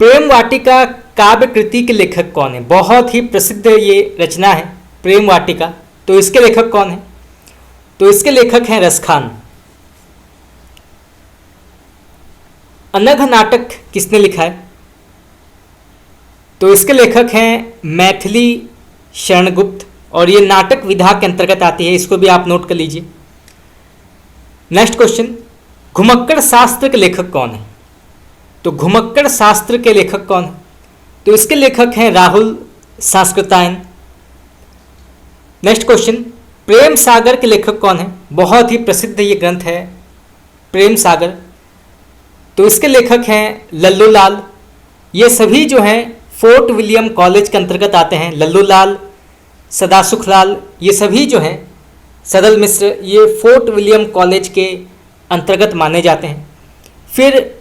प्रेम वाटिका काव्य कृति के लेखक कौन है? बहुत ही प्रसिद्ध ये रचना है प्रेम वाटिका। तो इसके लेखक कौन है? तो इसके लेखक हैं रसखान। अनघ नाटक किसने लिखा है? तो इसके लेखक हैं मैथिली शरणगुप्त। और ये नाटक विधा के अंतर्गत आती है, इसको भी आप नोट कर लीजिए। नेक्स्ट क्वेश्चन, घुमक्कड़ शास्त्र के लेखक कौन है? तो घुमक्कड़ शास्त्र के लेखक कौन है? तो इसके लेखक हैं राहुल सांस्कृतायन। नेक्स्ट क्वेश्चन, प्रेम सागर के लेखक कौन है? बहुत ही प्रसिद्ध ये ग्रंथ है प्रेम सागर। तो इसके लेखक हैं लल्लू लाल। ये सभी जो हैं फोर्ट विलियम कॉलेज के अंतर्गत आते हैं। लल्लू लाल, सदासुख लाल, ये सभी जो हैं, सदल मिश्र, ये फोर्ट विलियम कॉलेज के अंतर्गत माने जाते हैं। फिर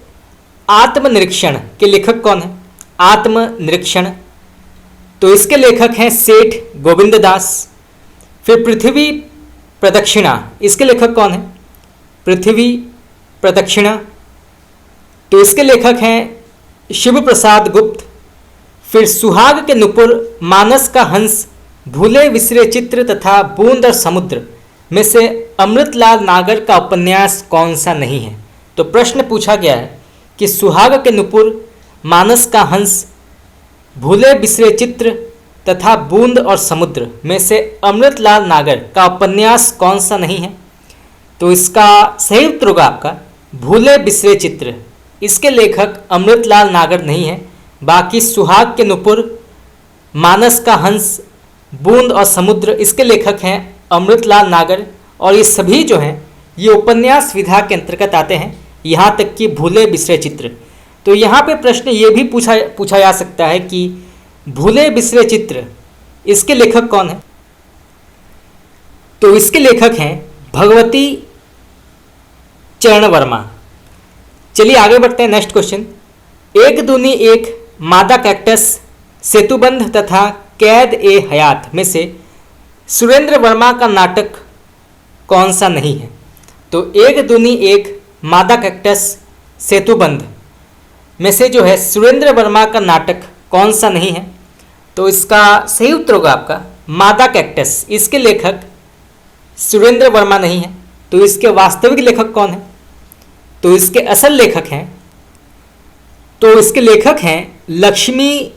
आत्मनिरीक्षण के लेखक कौन है? आत्मनिरीक्षण, तो इसके लेखक हैं सेठ गोविंद दास। फिर पृथ्वी प्रदक्षिणा, इसके लेखक कौन है? पृथ्वी प्रदक्षिणा, तो इसके लेखक हैं शिव प्रसाद गुप्त। फिर सुहाग के नुपुर, मानस का हंस, भूले विसरे चित्र तथा बूंद और समुद्र में से अमृतलाल नागर का उपन्यास कौन सा नहीं है? तो प्रश्न पूछा गया है कि सुहाग के नुपुर, मानस का हंस, भूले बिसरे चित्र तथा बूंद और समुद्र में से अमृतलाल नागर का उपन्यास कौन सा नहीं है? तो इसका सही उत्तर होगा आपका भूले बिसरे चित्र। इसके लेखक अमृतलाल नागर नहीं है। बाकी सुहाग के नुपुर, मानस का हंस, बूंद और समुद्र, इसके लेखक हैं अमृतलाल नागर। और ये सभी जो हैं ये उपन्यास विधा के अंतर्गत आते हैं, यहाँ तक कि भूले बिसरे चित्र। तो यहाँ पे प्रश्न ये भी पूछा जा सकता है कि भूले बिसरे चित्र, इसके लेखक कौन है? तो इसके लेखक हैं भगवती चरण वर्मा। चलिए आगे बढ़ते हैं। नेक्स्ट क्वेश्चन, एक दूनी एक, मादा कैक्टस, सेतुबंध तथा कैद ए हयात में से सुरेंद्र वर्मा का नाटक कौन सा नहीं है? तो एक दूनी एक, मादा कैक्टस, सेतुबंध में से जो है सुरेंद्र वर्मा का नाटक कौन सा नहीं है? तो इसका सही उत्तर होगा आपका मादा कैक्टस। इसके लेखक सुरेंद्र वर्मा नहीं है। तो इसके वास्तविक लेखक कौन है? तो इसके असल लेखक हैं, तो इसके लेखक हैं लक्ष्मी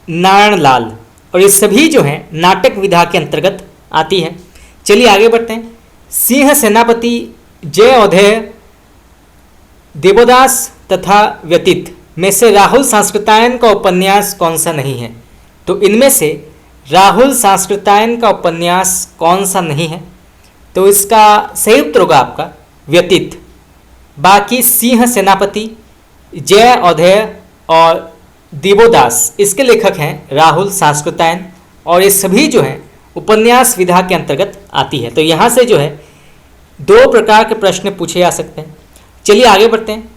नारायण लाल। और ये सभी जो हैं नाटक विधा के अंतर्गत आती है। चलिए आगे बढ़ते हैं। सिंह सेनापति, जय अवधेय, देवोदास तथा व्यतीत में से राहुल सांस्कृतायन का उपन्यास कौन सा नहीं है? तो इनमें से राहुल सांस्कृतायन का उपन्यास कौन सा नहीं है? तो इसका सही उत्तर होगा आपका व्यतीत। बाकी सिंह सेनापति, जय अवधेय और देवोदास, इसके लेखक हैं राहुल सांस्कृतायन। और ये सभी जो हैं उपन्यास विधा के अंतर्गत आती है। तो यहाँ से जो है 2 प्रकार के प्रश्न पूछे जा सकते हैं। चलिए आगे बढ़ते हैं।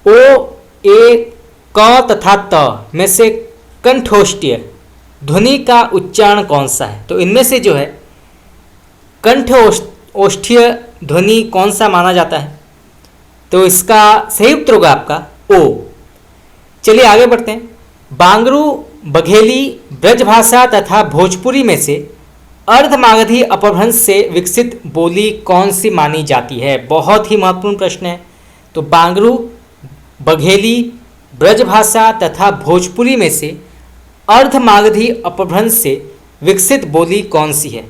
ओ, ए, क तथा त में से कंठोष्ठीय ध्वनि का उच्चारण कौन सा है? तो इनमें से जो है कंठ ओष्ठीय ध्वनि कौन सा माना जाता है? तो इसका सही उत्तर होगा आपका ओ। चलिए आगे बढ़ते हैं। बांगरू, बघेली, ब्रजभाषा तथा भोजपुरी में से अर्धमागधी अपभ्रंश से विकसित बोली कौन सी मानी जाती है? बहुत ही महत्वपूर्ण प्रश्न है। तो बांगरू, बघेली, ब्रजभाषा तथा भोजपुरी में से अर्धमागधी अपभ्रंश से विकसित बोली कौन सी है?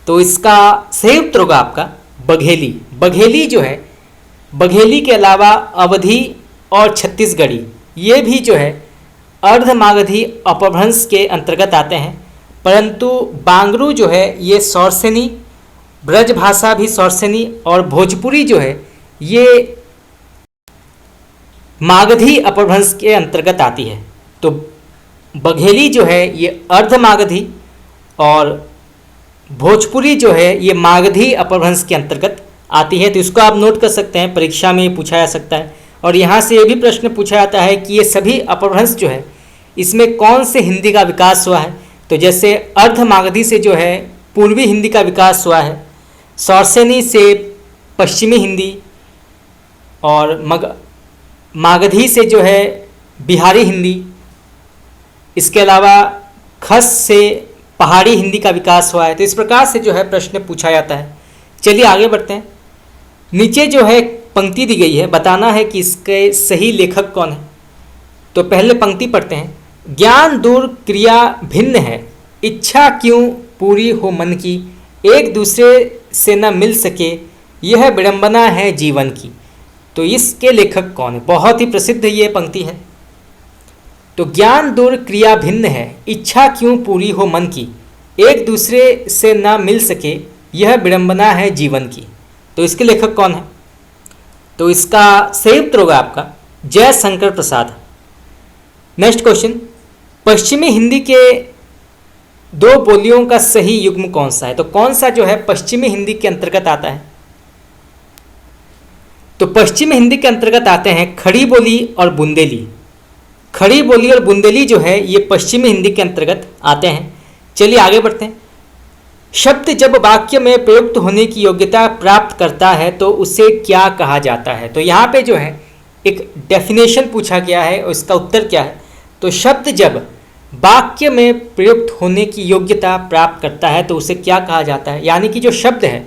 तो इसका सही उत्तर होगा आपका बघेली। बघेली जो है, बघेली के अलावा अवधी और छत्तीसगढ़ी ये भी जो है अर्धमागधी अपभ्रंश के अंतर्गत आते हैं, परंतु बांगरू जो है ये सौरसेनी, ब्रजभाषा भी सौरसेनी और भोजपुरी जो है ये मागधी अपभ्रंश के अंतर्गत आती है। तो बघेली जो है ये अर्धमागधी और भोजपुरी जो है ये मागधी अपभ्रंश के अंतर्गत आती है। तो इसको आप नोट कर सकते हैं, परीक्षा में पूछा जा सकता है। और यहाँ से ये भी प्रश्न पूछा जाता है कि ये सभी अपभ्रंश जो है इसमें कौन से हिंदी का विकास हुआ है? तो जैसे अर्धमागधी से जो है पूर्वी हिंदी का विकास हुआ है, सौरसेनी से पश्चिमी हिंदी, और मागधी से जो है बिहारी हिंदी, इसके अलावा खस से पहाड़ी हिंदी का विकास हुआ है। तो इस प्रकार से जो है प्रश्न पूछा जाता है। चलिए आगे बढ़ते हैं। नीचे जो है पंक्ति दी गई है, बताना है कि इसके सही लेखक कौन है। तो पहले पंक्ति पढ़ते हैं। ज्ञान दूर क्रिया भिन्न है, इच्छा क्यों पूरी हो मन की, एक दूसरे से न मिल सके यह विडंबना है जीवन की। तो इसके लेखक कौन है? बहुत ही प्रसिद्ध ये पंक्ति है। तो ज्ञान दूर क्रिया भिन्न है, इच्छा क्यों पूरी हो मन की, एक दूसरे से न मिल सके यह विडंबना है जीवन की। तो इसके लेखक कौन है? तो इसका सही उत्तर होगा आपका जयशंकर प्रसाद। नेक्स्ट क्वेश्चन, पश्चिमी हिंदी के दो बोलियों का सही युग्म कौन सा है? तो कौन सा जो है पश्चिमी हिंदी के अंतर्गत आता है? तो पश्चिमी हिंदी के अंतर्गत आते हैं खड़ी बोली और बुंदेली। खड़ी बोली और बुंदेली जो है ये पश्चिमी हिंदी के अंतर्गत आते हैं। चलिए आगे बढ़ते हैं। शब्द जब वाक्य में प्रयुक्त होने की योग्यता प्राप्त करता है तो उसे क्या कहा जाता है? तो यहाँ पे जो है एक डेफिनेशन पूछा गया है और इसका उत्तर क्या है? तो शब्द जब वाक्य में प्रयुक्त होने की योग्यता प्राप्त करता है तो उसे क्या कहा जाता है? यानी कि जो शब्द है,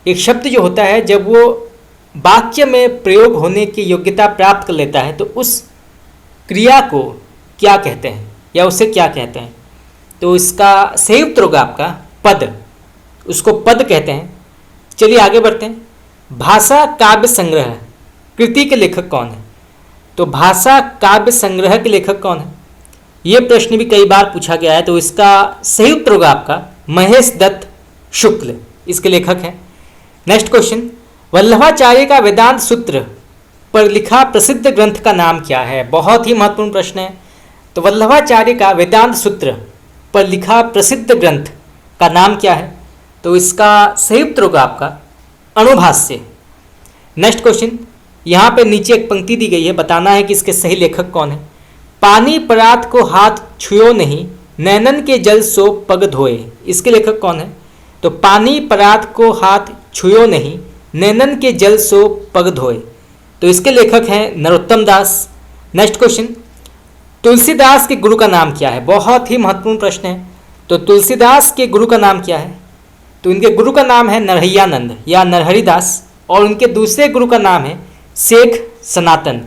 एक शब्द जो होता है जब वो वाक्य में प्रयोग होने की योग्यता प्राप्त कर लेता है तो उस क्रिया को क्या कहते हैं या उसे क्या कहते हैं? तो इसका सही उत्तर होगा आपका पद, उसको पद कहते हैं। चलिए आगे बढ़ते हैं। भाषा काव्य संग्रह कृति के लेखक कौन है? तो भाषा काव्य संग्रह के लेखक कौन है? ये प्रश्न भी कई बार पूछा गया है। तो इसका सही उत्तर होगा आपका महेश दत्त शुक्ल, इसके लेखक हैं। नेक्स्ट क्वेश्चन, वल्लभाचार्य का वेदांत सूत्र पर लिखा प्रसिद्ध ग्रंथ का नाम क्या है? बहुत ही महत्वपूर्ण प्रश्न है। तो वल्लभाचार्य का वेदांत सूत्र पर लिखा प्रसिद्ध ग्रंथ का नाम क्या है? तो इसका सही उत्तर होगा आपका अणुभाष्य। नेक्स्ट क्वेश्चन, यहाँ पे नीचे एक पंक्ति दी गई है, बताना है कि इसके सही लेखक कौन है। पानी परात को हाथ छुयो नहीं, नैनन के जल सो पग धोए, इसके लेखक कौन है? तो पानी परात को हाथ छुयो नहीं, नैनन के जल सो पग धोए, तो इसके लेखक हैं नरोत्तम दास। नेक्स्ट क्वेश्चन, तुलसीदास के गुरु का नाम क्या है? बहुत ही महत्वपूर्ण प्रश्न है। तो तुलसीदास के गुरु का नाम क्या है? तो इनके गुरु का नाम है नरहैयानंद या नरहरिदास, और उनके दूसरे गुरु का नाम है शेख सनातन।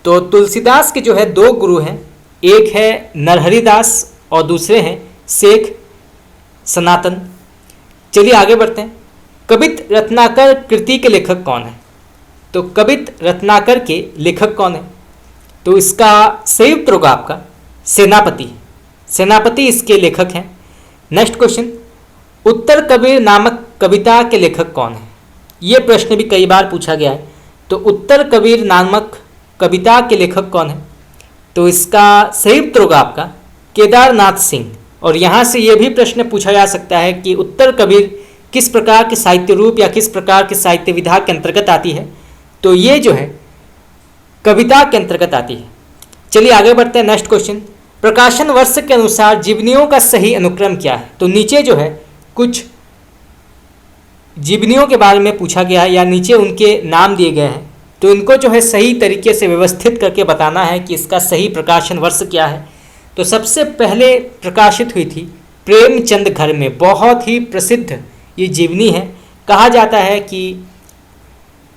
तो तुलसीदास के जो है दो गुरु हैं, एक है नरहरिदास और दूसरे हैं शेख सनातन। चलिए आगे बढ़ते हैं। कवित रत्नाकर कृति के लेखक कौन है? तो कवित रत्नाकर के लेखक कौन है? तो इसका सही उत्तर होगा आपका सेनापति। सेनापति इसके लेखक हैं। नेक्स्ट क्वेश्चन, उत्तर कबीर नामक कविता के लेखक कौन है? ये प्रश्न भी कई बार पूछा गया है। तो उत्तर कबीर नामक कविता के लेखक कौन है? तो इसका सही उत्तर होगा आपका केदारनाथ सिंह। और यहाँ से ये भी प्रश्न पूछा जा सकता है कि उत्तर कबीर किस प्रकार के साहित्य रूप या किस प्रकार के साहित्य विधा के अंतर्गत आती है? तो ये जो है कविता के अंतर्गत आती है। चलिए आगे बढ़ते हैं। नेक्स्ट क्वेश्चन, प्रकाशन वर्ष के अनुसार जीवनियों का सही अनुक्रम क्या है? तो नीचे जो है कुछ जीवनियों के बारे में पूछा गया है या नीचे उनके नाम दिए गए हैं, तो इनको जो है सही तरीके से व्यवस्थित करके बताना है कि इसका सही प्रकाशन वर्ष क्या है। तो सबसे पहले प्रकाशित हुई थी प्रेमचंद घर में। बहुत ही प्रसिद्ध ये जीवनी है। कहा जाता है कि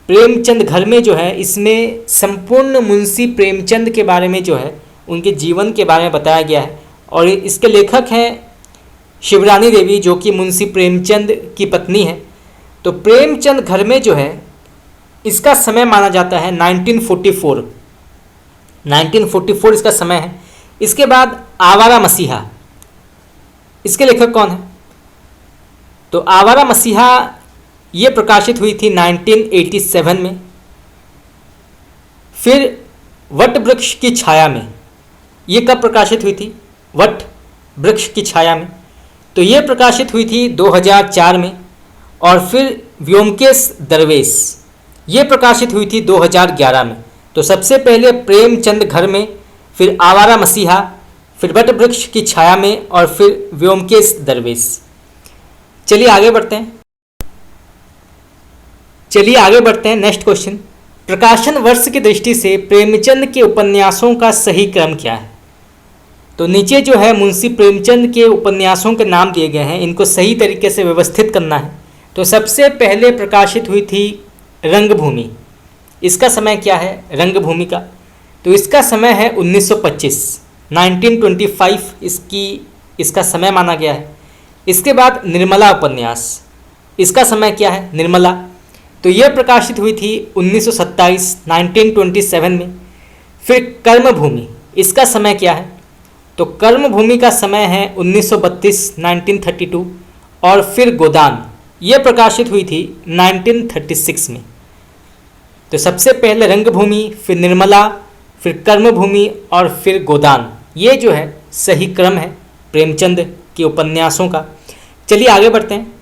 प्रेमचंद घर में जो है, इसमें संपूर्ण मुंशी प्रेमचंद के बारे में जो है, उनके जीवन के बारे में बताया गया है। और इसके लेखक हैं शिवरानी देवी, जो कि मुंशी प्रेमचंद की पत्नी है। तो प्रेमचंद घर में जो है, इसका समय माना जाता है 1944 इसका समय है। इसके बाद आवारा मसीहा, इसके लेखक कौन है? तो आवारा मसीहा ये प्रकाशित हुई थी 1987 में। फिर वट वृक्ष की छाया में, ये कब प्रकाशित हुई थी? वट वृक्ष की छाया में, तो ये प्रकाशित हुई थी 2004 में। और फिर व्योमकेश दरवेश, ये प्रकाशित हुई थी 2011 में। तो सबसे पहले प्रेमचंद घर में, फिर आवारा मसीहा, फिर वट वृक्ष की छाया में, और फिर व्योमकेश दरवेश। चलिए आगे बढ़ते हैं। नेक्स्ट क्वेश्चन, प्रकाशन वर्ष की दृष्टि से प्रेमचंद के उपन्यासों का सही क्रम क्या है? तो नीचे जो है मुंशी प्रेमचंद के उपन्यासों के नाम दिए गए हैं, इनको सही तरीके से व्यवस्थित करना है। तो सबसे पहले प्रकाशित हुई थी रंगभूमि। इसका समय क्या है रंगभूमि का? तो इसका समय है 1925 इसका समय माना गया है। इसके बाद निर्मला उपन्यास, इसका समय क्या है निर्मला? तो यह प्रकाशित हुई थी 1927 में। फिर कर्मभूमि, इसका समय क्या है? तो कर्मभूमि का समय है 1932 और फिर गोदान, ये प्रकाशित हुई थी 1936 में। तो सबसे पहले रंगभूमि, फिर निर्मला, फिर कर्मभूमि और फिर गोदान, ये जो है सही क्रम है प्रेमचंद के उपन्यासों का। चलिए आगे बढ़ते हैं।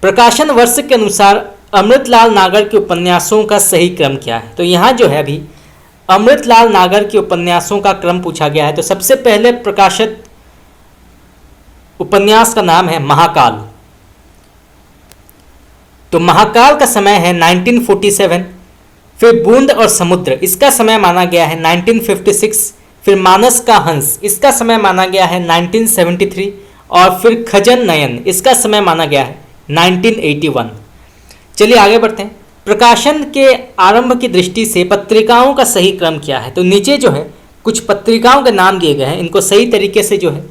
प्रकाशन वर्ष के अनुसार अमृतलाल नागर के उपन्यासों का सही क्रम क्या है? तो यहाँ जो है अभी अमृतलाल नागर के उपन्यासों का क्रम पूछा गया है। तो सबसे पहले प्रकाशित उपन्यास का नाम है महाकाल। तो महाकाल का समय है 1947। फिर बूंद और समुद्र, इसका समय माना गया है 1956। फिर मानस का हंस, इसका समय माना गया है 1973। और फिर खजन नयन, इसका समय माना गया है 1981। चलिए आगे बढ़ते हैं। प्रकाशन के आरंभ की दृष्टि से पत्रिकाओं का सही क्रम क्या है? तो नीचे जो है कुछ पत्रिकाओं के नाम दिए गए हैं, इनको सही तरीके से जो है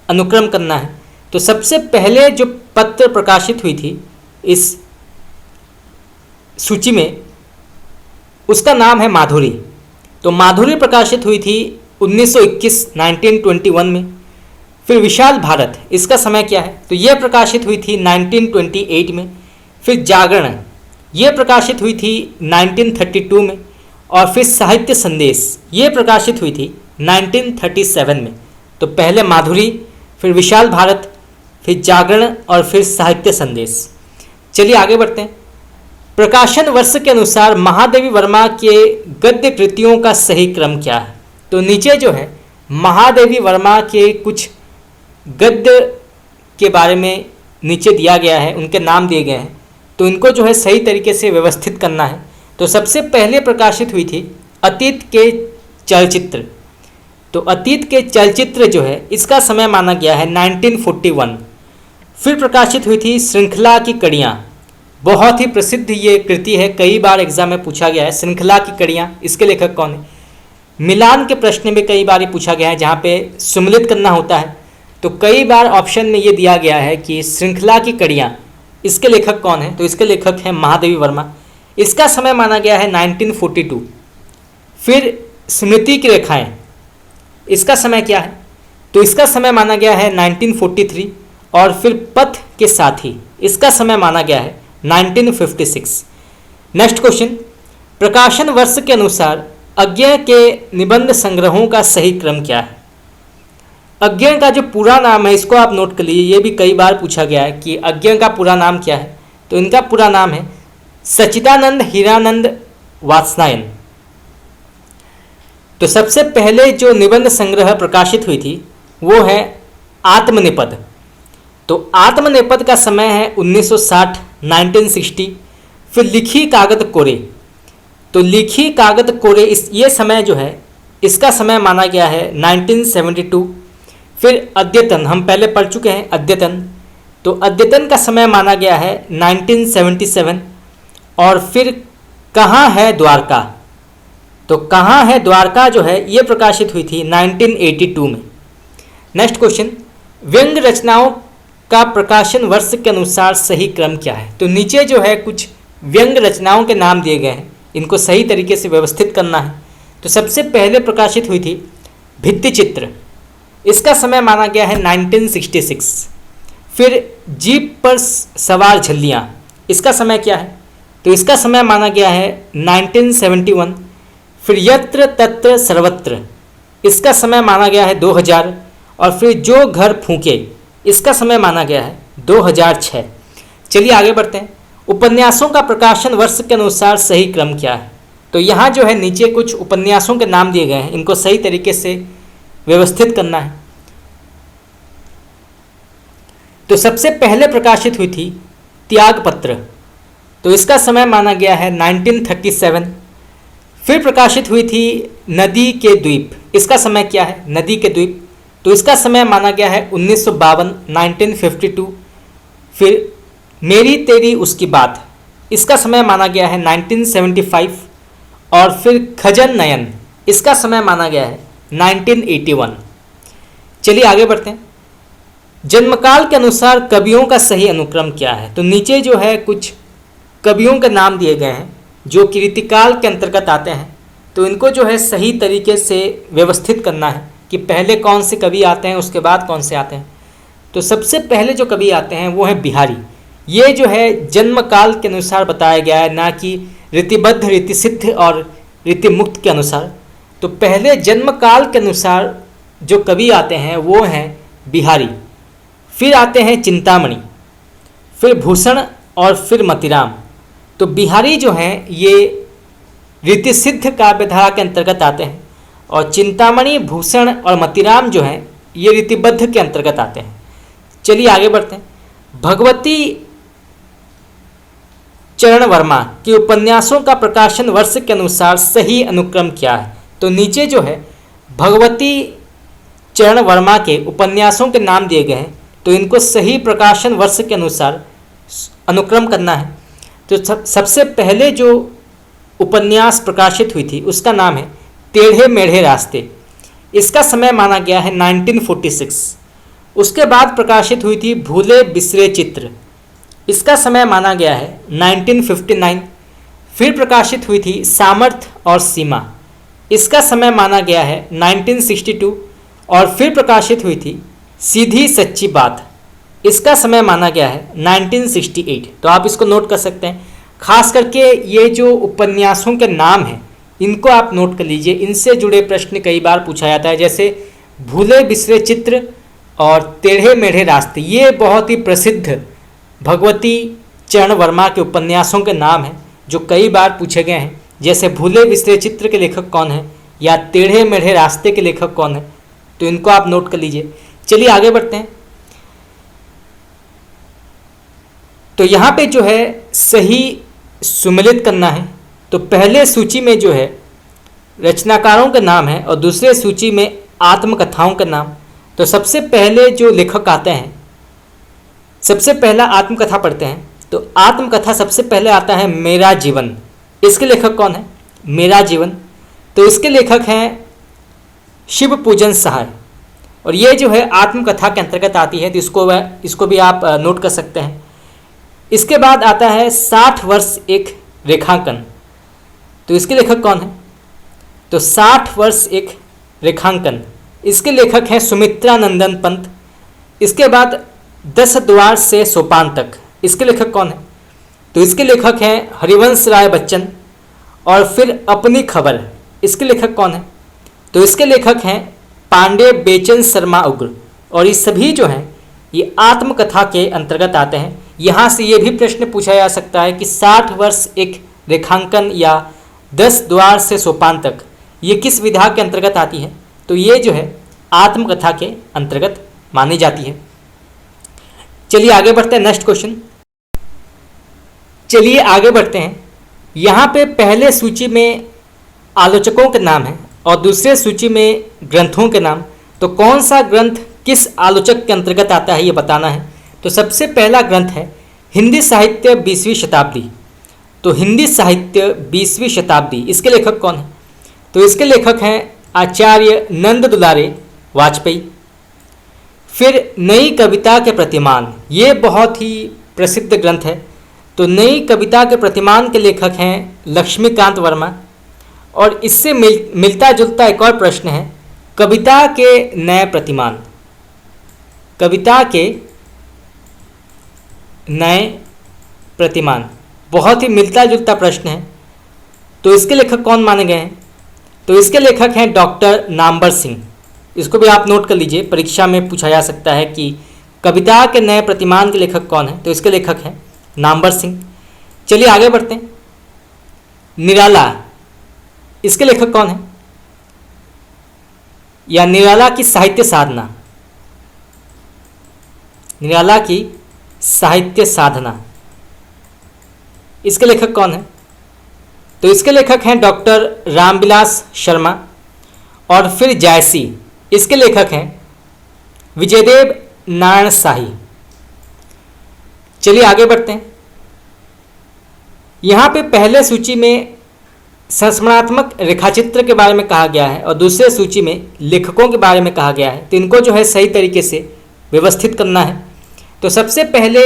अनुक्रम करना है। तो सबसे पहले जो पत्र प्रकाशित हुई थी इस सूची में, उसका नाम है माधुरी। तो माधुरी प्रकाशित हुई थी 1921 में। फिर विशाल भारत, इसका समय क्या है? तो यह प्रकाशित हुई थी 1928 में। फिर जागरण, ये प्रकाशित हुई थी 1932 में। और फिर साहित्य संदेश, ये प्रकाशित हुई थी 1937 में। तो पहले माधुरी, फिर विशाल भारत, फिर जागरण और फिर साहित्य संदेश। चलिए आगे बढ़ते हैं। प्रकाशन वर्ष के अनुसार महादेवी वर्मा के गद्य कृतियों का सही क्रम क्या है? तो नीचे जो है महादेवी वर्मा के कुछ गद्य के बारे में नीचे दिया गया है, उनके नाम दिए गए हैं। तो इनको जो है सही तरीके से व्यवस्थित करना है। तो सबसे पहले प्रकाशित हुई थी अतीत के चलचित्र। तो अतीत के चलचित्र जो है इसका समय माना गया है 1941। फिर प्रकाशित हुई थी श्रृंखला की कड़ियाँ। बहुत ही प्रसिद्ध ये कृति है, कई बार एग्जाम में पूछा गया है। श्रृंखला की कड़ियाँ, इसके लेखक कौन है? मिलान के प्रश्न में कई बार पूछा गया है, जहाँ पे सम्मिलित करना होता है। तो कई बार ऑप्शन में ये दिया गया है कि श्रृंखला की कड़ियाँ, इसके लेखक कौन है? तो इसके लेखक हैं महादेवी वर्मा। इसका समय माना गया है 1942। फिर स्मृति की रेखाएं, इसका समय क्या है? तो इसका समय माना गया है 1943। और फिर पथ के साथी, इसका समय माना गया है 1956। नेक्स्ट क्वेश्चन, प्रकाशन वर्ष के अनुसार अज्ञ के निबंध संग्रहों का सही क्रम क्या है? अज्ञ का जो पूरा नाम है इसको आप नोट कर लीजिए, ये भी कई बार पूछा गया है कि अज्ञ का पूरा नाम क्या है। तो इनका पूरा नाम है सच्चिदानंद हीरानंद वात्स्यायन। तो सबसे पहले जो निबंध संग्रह प्रकाशित हुई थी वो है आत्मनिपद। तो आत्मनेपथ का समय है 1960 1960। फिर लिखी कागज कोरे, तो लिखी कागज कोरे ये समय जो है इसका समय माना गया है 1972। फिर अद्यतन हम पहले पढ़ चुके हैं अद्यतन, तो अद्यतन का समय माना गया है 1977। और फिर कहाँ है द्वारका, तो कहाँ है द्वारका जो है ये प्रकाशित हुई थी 1982 में। नेक्स्ट क्वेश्चन, व्यंग्य रचनाओं का प्रकाशन वर्ष के अनुसार सही क्रम क्या है। तो नीचे जो है कुछ व्यंग्य रचनाओं के नाम दिए गए हैं, इनको सही तरीके से व्यवस्थित करना है। तो सबसे पहले प्रकाशित हुई थी भित्ति चित्र, इसका समय माना गया है 1966। फिर जीप पर सवार झल्लियाँ, इसका समय क्या है, तो इसका समय माना गया है 1971। फिर यत्र तत्र सर्वत्र, इसका समय माना गया है 2000। और फिर जो घर फूंके, इसका समय माना गया है 2006। चलिए आगे बढ़ते हैं। उपन्यासों का प्रकाशन वर्ष के अनुसार सही क्रम क्या है। तो यहाँ जो है नीचे कुछ उपन्यासों के नाम दिए गए हैं, इनको सही तरीके से व्यवस्थित करना है। तो सबसे पहले प्रकाशित हुई थी त्यागपत्र, तो इसका समय माना गया है 1937। फिर प्रकाशित हुई थी नदी के द्वीप, इसका समय क्या है, नदी के द्वीप, तो इसका समय माना गया है 1952 1952। फिर मेरी तेरी उसकी बात, इसका समय माना गया है 1975। और फिर खजन नयन, इसका समय माना गया है 1981। चलिए आगे बढ़ते हैं। जन्मकाल के अनुसार कवियों का सही अनुक्रम क्या है। तो नीचे जो है कुछ कवियों के नाम दिए गए हैं जो कि ऋतुकाल के अंतर्गत आते हैं, तो इनको जो है सही तरीके से व्यवस्थित करना है कि पहले कौन से कवि आते हैं उसके बाद कौन से आते हैं। तो सबसे पहले जो कवि आते हैं वो है बिहारी, ये जो है जन्म काल के अनुसार बताया गया है, ना कि रीतिबद्ध रीतिसिद्ध और रीतिमुक्त के अनुसार। तो पहले जन्म काल के अनुसार जो कवि आते हैं वो हैं बिहारी। फिर आते हैं चिंतामणि, फिर भूषण और फिर मतिराम। तो बिहारी जो हैं ये रीतिसिद्ध काव्यधारा के अंतर्गत आते हैं और चिंतामणि, भूषण और मतिराम जो हैं ये रीतिबद्ध के अंतर्गत आते हैं। चलिए आगे बढ़ते हैं। भगवती चरण वर्मा के उपन्यासों का प्रकाशन वर्ष के अनुसार सही अनुक्रम क्या है। तो नीचे जो है भगवती चरण वर्मा के उपन्यासों के नाम दिए गए हैं, तो इनको सही प्रकाशन वर्ष के अनुसार अनुक्रम करना है। तो सबसे पहले जो उपन्यास प्रकाशित हुई थी उसका नाम है टेढ़े मेढ़े रास्ते, इसका समय माना गया है 1946। उसके बाद प्रकाशित हुई थी भूले बिसरे चित्र, इसका समय माना गया है 1959। फिर प्रकाशित हुई थी सामर्थ्य और सीमा, इसका समय माना गया है 1962। और फिर प्रकाशित हुई थी सीधी सच्ची बात, इसका समय माना गया है 1968। तो आप इसको नोट कर सकते हैं। खास करके ये जो उपन्यासों के नाम हैं इनको आप नोट कर लीजिए, इनसे जुड़े प्रश्न कई बार पूछा जाता है। जैसे भूले बिसरे चित्र और टेढ़े मेढ़े रास्ते, ये बहुत ही प्रसिद्ध भगवती चरण वर्मा के उपन्यासों के नाम हैं जो कई बार पूछे गए हैं। जैसे भूले बिसरे चित्र के लेखक कौन है या टेढ़े मेढ़े रास्ते के लेखक कौन है, तो इनको आप नोट कर लीजिए। चलिए आगे बढ़ते हैं। तो यहाँ पे जो है सही सुमेलित करना है। तो पहले सूची में जो है रचनाकारों का नाम है और दूसरे सूची में आत्मकथाओं का नाम। तो सबसे पहले जो लेखक आते हैं, सबसे पहला आत्मकथा पढ़ते हैं। तो आत्मकथा सबसे पहले आता है मेरा जीवन, इसके लेखक कौन है, मेरा जीवन। तो इसके लेखक हैं शिव पूजन सहाय और ये जो है आत्मकथा के अंतर्गत आती है, तो इसको भी आप नोट कर सकते हैं। इसके बाद आता है 60 वर्ष एक रेखांकन, तो इसके लेखक कौन है, तो 60 वर्ष एक रेखांकन, इसके लेखक हैं सुमित्रा नंदन पंत। इसके बाद 10 द्वार से सोपान तक, इसके लेखक कौन है, तो इसके लेखक हैं हरिवंश राय बच्चन। और फिर अपनी खबर, इसके लेखक कौन है, तो इसके लेखक हैं पांडे बेचन शर्मा उग्र। और ये सभी जो हैं ये आत्मकथा के अंतर्गत आते हैं। यहाँ से ये भी प्रश्न पूछा जा सकता है कि 60 वर्ष एक रेखांकन या 10 द्वार से सोपान तक ये किस विधा के अंतर्गत आती है, तो ये जो है आत्मकथा के अंतर्गत मानी जाती है। चलिए आगे बढ़ते हैं, नेक्स्ट क्वेश्चन। चलिए आगे बढ़ते हैं। यहाँ पे पहले सूची में आलोचकों के नाम हैं और दूसरे सूची में ग्रंथों के नाम। तो कौन सा ग्रंथ किस आलोचक के अंतर्गत आता है ये बताना है। तो सबसे पहला ग्रंथ है हिंदी साहित्य 20वीं शताब्दी। तो हिंदी साहित्य 20वीं शताब्दी, इसके लेखक कौन हैं? तो इसके लेखक हैं आचार्य नंद दुलारे वाजपेयी। फिर नई कविता के प्रतिमान, ये बहुत ही प्रसिद्ध ग्रंथ है। तो नई कविता के प्रतिमान के लेखक हैं लक्ष्मीकांत वर्मा। और इससे मिलता जुलता एक और प्रश्न है, कविता के नए प्रतिमान, कविता के नए प्रतिमान, बहुत ही मिलता जुलता प्रश्न है। तो इसके लेखक कौन माने गए हैं? तो इसके लेखक हैं डॉक्टर नामवर सिंह। इसको भी आप नोट कर लीजिए, परीक्षा में पूछा जा सकता है कि कविता के नए प्रतिमान के लेखक कौन है। तो इसके लेखक हैं नामवर सिंह। चलिए आगे बढ़ते हैं। निराला, इसके लेखक कौन है? या निराला की साहित्य साधना, निराला की साहित्य साधना, इसके लेखक कौन है? तो इसके लेखक हैं डॉक्टर रामविलास शर्मा। और फिर जायसी, इसके लेखक हैं विजयदेव नारायण शाही। चलिए आगे बढ़ते हैं। यहाँ पे पहले सूची में संस्मरणात्मक रेखाचित्र के बारे में कहा गया है और दूसरे सूची में लेखकों के बारे में कहा गया है। तो इनको जो है सही तरीके से व्यवस्थित करना है। तो सबसे पहले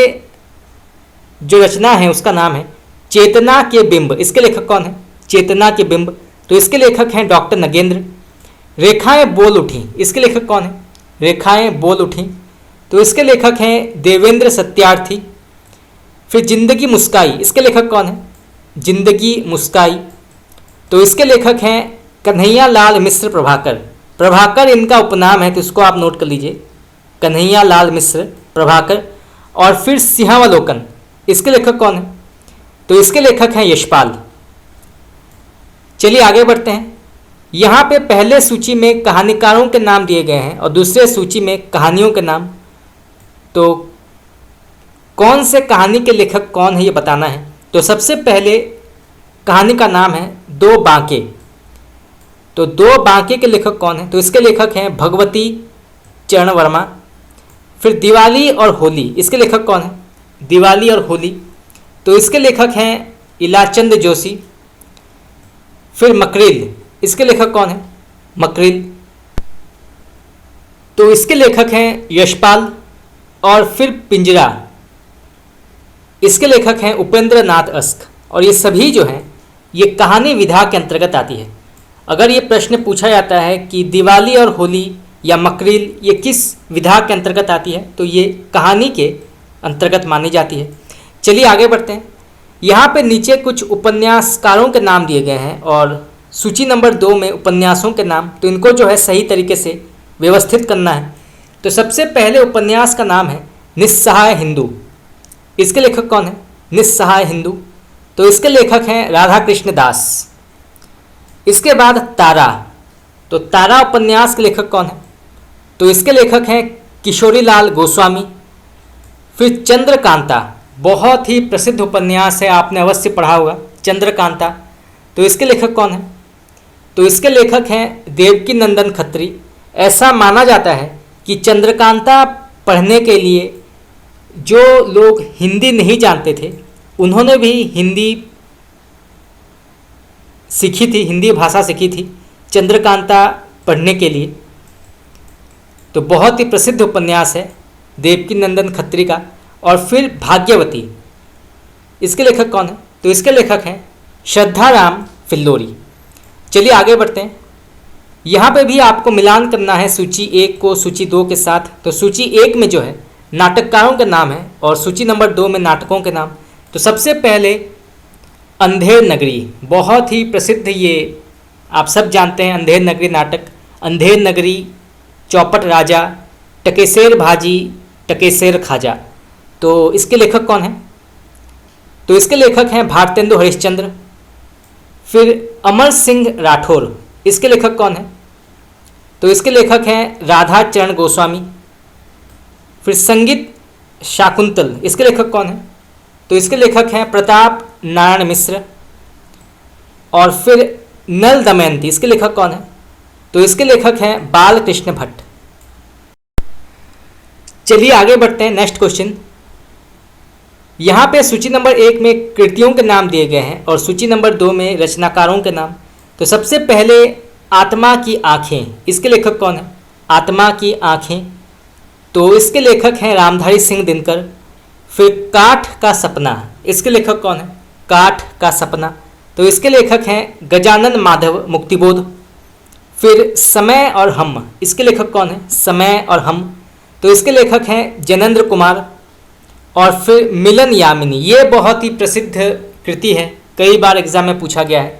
जो रचना है उसका नाम है चेतना के बिंब। इसके लेखक कौन है? चेतना के बिंब। तो इसके लेखक हैं डॉक्टर नगेंद्र। रेखाएं बोल उठी, इसके लेखक कौन है? रेखाएं बोल उठी। तो इसके लेखक हैं देवेंद्र सत्यार्थी। फिर जिंदगी मुस्काई, इसके लेखक कौन है? जिंदगी मुस्काई। तो इसके लेखक हैं कन्हैया लाल मिश्र प्रभाकर। प्रभाकर इनका उपनाम है, तो इसको आप नोट कर लीजिए, कन्हैया लाल मिश्र प्रभाकर। और फिर सिंहावलोकन, इसके लेखक कौन है? तो इसके लेखक हैं यशपाल। चलिए आगे बढ़ते हैं। यहाँ पे पहले सूची में कहानीकारों के नाम दिए गए हैं और दूसरे सूची में कहानियों के नाम। तो कौन से कहानी के लेखक कौन है ये बताना है। तो सबसे पहले कहानी का नाम है दो बांके। तो दो बांके के लेखक कौन है? तो इसके लेखक हैं भगवती चरण वर्मा। फिर दिवाली और होली, इसके लेखक कौन है? दिवाली और होली। तो इसके लेखक हैं इलाचंद जोशी। फिर मकरिल, इसके लेखक कौन है? मकरिल। तो इसके लेखक हैं यशपाल। और फिर पिंजरा, इसके लेखक हैं उपेंद्र नाथ अस्क। और ये सभी जो हैं ये कहानी विधा के अंतर्गत आती है। अगर ये प्रश्न पूछा जाता है कि दिवाली और होली या मकरिल ये किस विधा के अंतर्गत आती है, तो ये कहानी के अंतर्गत मानी जाती है। चलिए आगे बढ़ते हैं। यहाँ पे नीचे कुछ उपन्यासकारों के नाम दिए गए हैं और सूची नंबर 2 में उपन्यासों के नाम। तो इनको जो है सही तरीके से व्यवस्थित करना है। तो सबसे पहले उपन्यास का नाम है निस्सहाय हिंदू। इसके लेखक कौन है? निस्सहाय हिंदू। तो इसके लेखक हैं राधा कृष्ण दास। इसके बाद तारा। तो तारा उपन्यास के लेखक कौन है? तो इसके लेखक हैं किशोरीलाल गोस्वामी। फिर चंद्रकांता, बहुत ही प्रसिद्ध उपन्यास है, आपने अवश्य पढ़ा होगा चंद्रकांता। तो इसके लेखक कौन है? तो इसके लेखक हैं देवकी नंदन खत्री। ऐसा माना जाता है कि चंद्रकांता पढ़ने के लिए जो लोग हिंदी नहीं जानते थे उन्होंने भी हिंदी सीखी थी, हिंदी भाषा सीखी थी चंद्रकांता पढ़ने के लिए। तो बहुत ही प्रसिद्ध उपन्यास है देवकी नंदन खत्री का। और फिर भाग्यवती, इसके लेखक कौन है? तो इसके लेखक हैं श्रद्धाराम फिल्लोरी। चलिए आगे बढ़ते हैं। यहाँ पे भी आपको मिलान करना है सूची 1 को सूची 2 के साथ। तो सूची 1 में जो है नाटककारों के नाम है और सूची नंबर 2 में नाटकों के नाम। तो सबसे पहले अंधेर नगरी, बहुत ही प्रसिद्ध, ये आप सब जानते हैं अंधेर नगरी नाटक। अंधेर नगरी, चौपट राजा, टकेसेर भाजी, टकेसेर खाजा। तो इसके लेखक कौन हैं? तो इसके लेखक हैं भारतेंदु हरिश्चंद्र। फिर अमर सिंह राठौर, इसके लेखक कौन हैं? तो इसके लेखक हैं राधा चरण गोस्वामी। फिर संगीत शाकुंतल, इसके लेखक कौन है? तो इसके लेखक हैं प्रताप नारायण मिश्र। और फिर नल दमयंती, इसके लेखक कौन है? तो इसके लेखक हैं बालकृष्ण भट्ट। चलिए आगे बढ़ते हैं। नेक्स्ट क्वेश्चन, यहाँ पे सूची नंबर 1 में कृतियों के नाम दिए गए हैं और सूची नंबर 2 में रचनाकारों के नाम। तो सबसे पहले आत्मा की आँखें, इसके लेखक कौन है? आत्मा की आँखें, तो इसके लेखक हैं रामधारी सिंह दिनकर। फिर काठ का सपना, इसके लेखक कौन है? काठ का सपना, तो इसके लेखक हैं गजानन माधव मुक्तिबोध। फिर समय और हम, इसके लेखक कौन है? समय और हम, तो इसके लेखक हैं जनेंद्र कुमार। और फिर मिलन यामिनी, ये बहुत ही प्रसिद्ध कृति है, कई बार एग्जाम में पूछा गया है।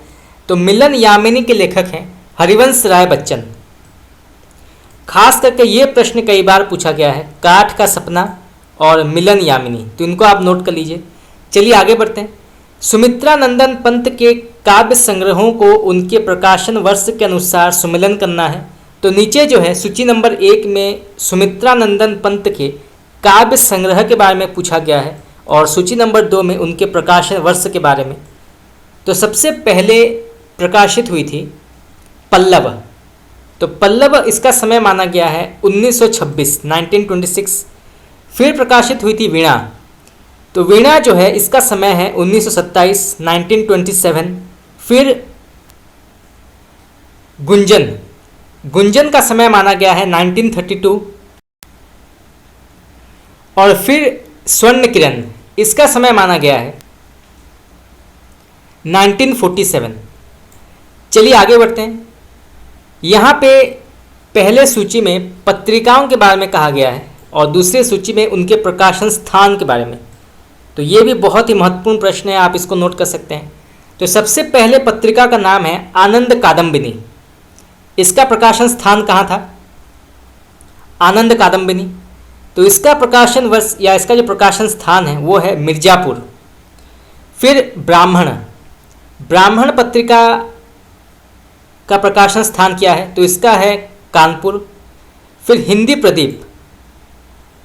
तो मिलन यामिनी के लेखक हैं हरिवंश राय बच्चन। खास करके ये प्रश्न कई बार पूछा गया है, काठ का सपना और मिलन यामिनी, तो इनको आप नोट कर लीजिए। चलिए आगे बढ़ते हैं। सुमित्रा नंदन पंत के काव्य संग्रहों को उनके प्रकाशन वर्ष के अनुसार सुमेलन करना है। तो नीचे जो है सूची नंबर 1 में सुमित्रा नंदन पंत के काव्य संग्रह के बारे में पूछा गया है और सूची नंबर 2 में उनके प्रकाशन वर्ष के बारे में। तो सबसे पहले प्रकाशित हुई थी पल्लव, तो पल्लव इसका समय माना गया है 1926। फिर प्रकाशित हुई थी वीणा, तो वीणा जो है इसका समय है 1927। फिर गुंजन का समय माना गया है 1932। और फिर स्वर्ण किरण, इसका समय माना गया है 1947। चलिए आगे बढ़ते हैं। यहाँ पे पहले सूची में पत्रिकाओं के बारे में कहा गया है और दूसरे सूची में उनके प्रकाशन स्थान के बारे में। तो ये भी बहुत ही महत्वपूर्ण प्रश्न है, आप इसको नोट कर सकते हैं। तो सबसे पहले पत्रिका का नाम है आनंद कादम्बिनी, इसका प्रकाशन स्थान कहाँ था? आनंद कादम्बिनी, तो इसका प्रकाशन वर्ष या इसका जो प्रकाशन स्थान है वो है मिर्ज़ापुर। फिर ब्राह्मण पत्रिका का प्रकाशन स्थान क्या है? तो इसका है कानपुर। फिर हिंदी प्रदीप,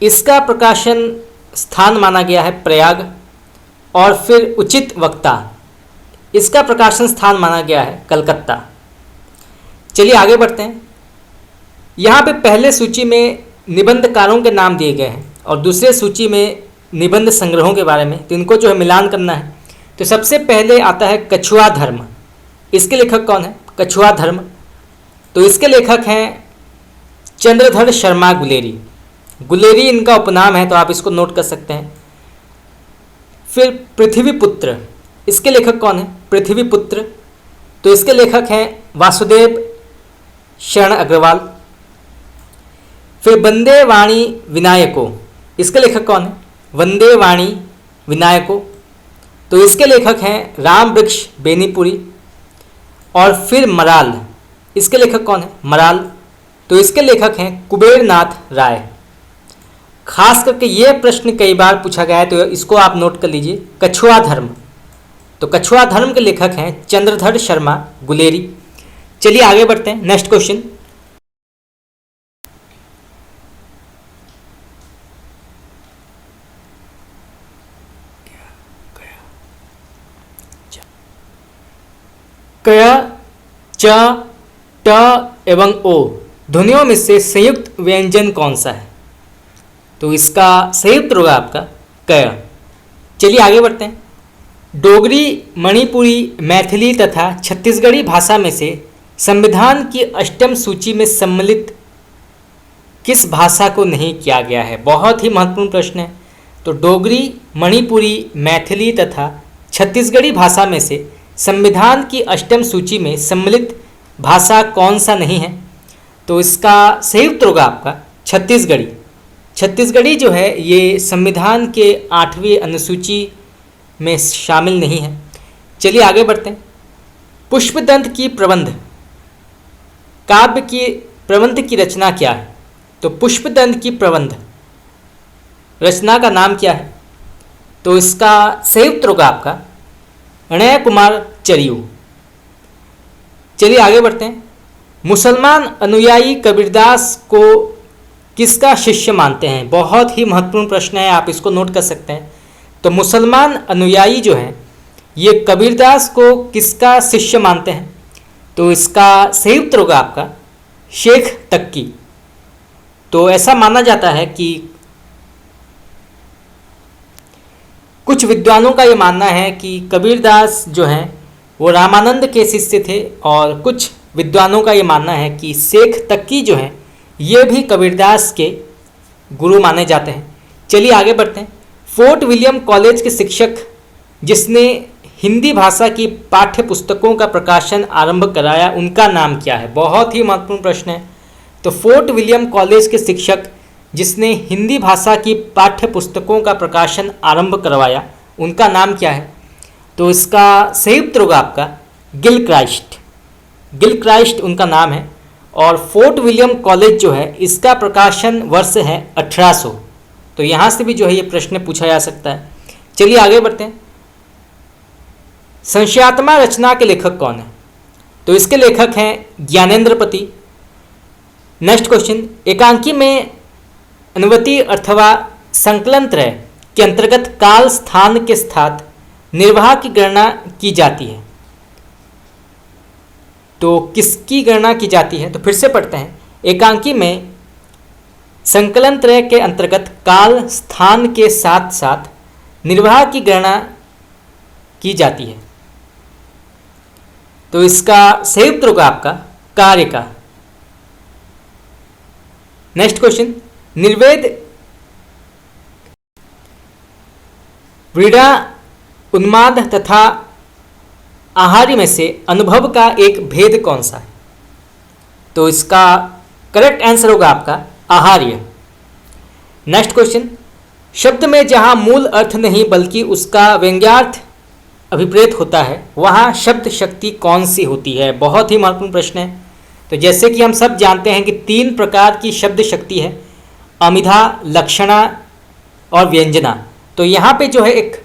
इसका प्रकाशन स्थान माना गया है प्रयाग। और फिर उचित वक्ता, इसका प्रकाशन स्थान माना गया है कलकत्ता। चलिए आगे बढ़ते हैं। यहाँ पे पहले सूची में निबंधकारों के नाम दिए गए हैं और दूसरे सूची में निबंध संग्रहों के बारे में, तो इनको जो है मिलान करना है। तो सबसे पहले आता है कछुआ धर्म, इसके लेखक कौन है? कछुआ धर्म, तो इसके लेखक हैं चंद्रधर शर्मा गुलेरी इनका उपनाम है, तो आप इसको नोट कर सकते हैं। फिर पृथ्वीपुत्र, इसके लेखक कौन है? पृथ्वीपुत्र, तो इसके लेखक हैं वासुदेव शरण अग्रवाल। फिर वंदे वाणी विनायको, इसके लेखक कौन है? वंदे वाणी विनायको, तो इसके लेखक हैं राम वृक्ष बेनीपुरी। और फिर मराल, इसके लेखक कौन है? मराल, तो इसके लेखक हैं कुबेरनाथ राय। खास करके ये प्रश्न कई बार पूछा गया है, तो इसको आप नोट कर लीजिए। कछुआ धर्म, तो कछुआ धर्म के लेखक हैं चंद्रधर शर्मा गुलेरी। चलिए आगे बढ़ते हैं। नेक्स्ट क्वेश्चन, क, च, ट एवं ओ ध्वनियों में से संयुक्त व्यंजन कौन सा है? तो इसका संयुक्त होगा आपका क। चलिए आगे बढ़ते हैं। डोगरी, मणिपुरी, मैथिली तथा छत्तीसगढ़ी भाषा में से संविधान की अष्टम सूची में सम्मिलित किस भाषा को नहीं किया गया है? बहुत ही महत्वपूर्ण प्रश्न है। तो डोगरी, मणिपुरी, मैथिली तथा छत्तीसगढ़ी भाषा में से संविधान की अष्टम सूची में सम्मिलित भाषा कौन सा नहीं है? तो इसका संयुक्त होगा आपका छत्तीसगढ़ी। छत्तीसगढ़ी जो है ये संविधान के 8वीं अनुसूची में शामिल नहीं है। चलिए आगे बढ़ते हैं। पुष्पदंत की प्रबंध काव्य की प्रबंध की रचना क्या है? तो पुष्पदंत की प्रबंध रचना का नाम क्या है? तो इसका संयुक्त होगा आपका अणय कुमार चरियू। चलिए आगे बढ़ते हैं। मुसलमान अनुयायी कबीरदास को किसका शिष्य मानते हैं? बहुत ही महत्वपूर्ण प्रश्न है, आप इसको नोट कर सकते हैं। तो मुसलमान अनुयायी जो हैं ये कबीरदास को किसका शिष्य मानते हैं? तो इसका सही उत्तर होगा आपका शेख तक्की। तो ऐसा माना जाता है कि कुछ विद्वानों का ये मानना है कि कबीरदास जो हैं वो रामानंद के शिष्य थे, और कुछ विद्वानों का ये मानना है कि शेख तक्की जो हैं ये भी कबीरदास के गुरु माने जाते हैं। चलिए आगे बढ़ते हैं। फोर्ट विलियम कॉलेज के शिक्षक जिसने हिंदी भाषा की पाठ्य पुस्तकों का प्रकाशन आरंभ कराया उनका नाम क्या है? बहुत ही महत्वपूर्ण प्रश्न है। तो फोर्ट विलियम कॉलेज के शिक्षक जिसने हिंदी भाषा की पाठ्य पुस्तकों का प्रकाशन आरंभ करवाया उनका नाम क्या है? तो इसका सही उत्तर होगा आपका गिलक्राइस्ट। गिलक्राइस्ट उनका नाम है। और फोर्ट विलियम कॉलेज जो है इसका प्रकाशन वर्ष है 1800। तो यहाँ से भी जो है ये प्रश्न पूछा जा सकता है। चलिए आगे बढ़ते हैं। संशयात्मा रचना के लेखक कौन है? तो इसके लेखक हैं ज्ञानेंद्रपति। नेक्स्ट क्वेश्चन, एकांकी में अनुवृत्ति अथवा संकलन त्रय के अंतर्गत काल स्थान के साथ निर्वाह की गणना की जाती है। तो किसकी गणना की जाती है? तो फिर से पढ़ते हैं। एकांकी में संकलन त्रय के अंतर्गत काल स्थान के साथ साथ निर्वाह की गणना की जाती है। तो इसका सही उत्तर होगा आपका कार्य का। नेक्स्ट क्वेश्चन, निर्वेद व्रीड़ा उन्माद तथा आहार्य में से अनुभव का एक भेद कौन सा है? तो इसका करेक्ट आंसर होगा आपका आहार्य। नेक्स्ट क्वेश्चन, शब्द में जहां मूल अर्थ नहीं बल्कि उसका व्यंग्यार्थ अभिप्रेत होता है वहां शब्द शक्ति कौन सी होती है? बहुत ही महत्वपूर्ण प्रश्न है। तो जैसे कि हम सब जानते हैं कि 3 प्रकार की शब्द शक्ति है, अमिधा, लक्षणा और व्यंजना। तो यहाँ पे जो है एक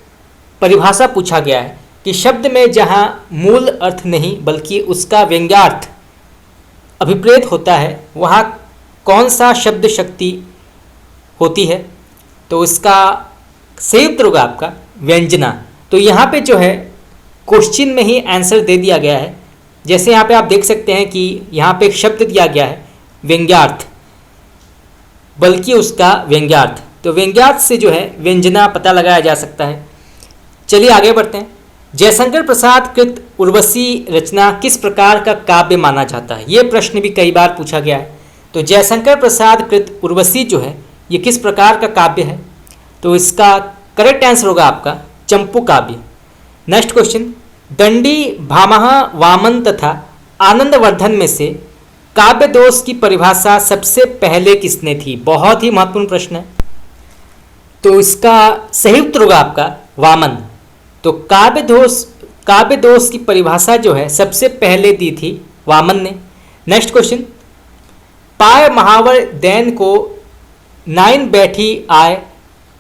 परिभाषा पूछा गया है कि शब्द में जहाँ मूल अर्थ नहीं बल्कि उसका व्यंग्यार्थ अभिप्रेत होता है वहाँ कौन सा शब्द शक्ति होती है? तो इसका सही उत्तर होगा आपका व्यंजना। तो यहाँ पे जो है क्वेश्चन में ही आंसर दे दिया गया है। जैसे यहाँ पे आप देख सकते हैं कि यहाँ पे एक शब्द दिया गया है व्यंग्यार्थ, बल्कि उसका व्यंग्यार्थ। तो व्यंग्यार्थ से जो है व्यंजना पता लगाया जा सकता है। चलिए आगे बढ़ते हैं। जयशंकर प्रसाद कृत उर्वशी रचना किस प्रकार का काव्य माना जाता है? ये प्रश्न भी कई बार पूछा गया है। तो जयशंकर प्रसाद कृत उर्वशी जो है ये किस प्रकार का काव्य है? तो इसका करेक्ट आंसर होगा आपका चंपू काव्य। नेक्स्ट क्वेश्चन, दंडी, भामह, वामन तथा आनंदवर्धन में से काव्य दोष की परिभाषा सबसे पहले किसने थी? बहुत ही महत्वपूर्ण प्रश्न है। तो इसका सही उत्तर होगा आपका वामन। तो काव्य दोष की परिभाषा जो है सबसे पहले दी थी वामन ने। नेक्स्ट क्वेश्चन, पाय महावर दैन को नाइन बैठी आए,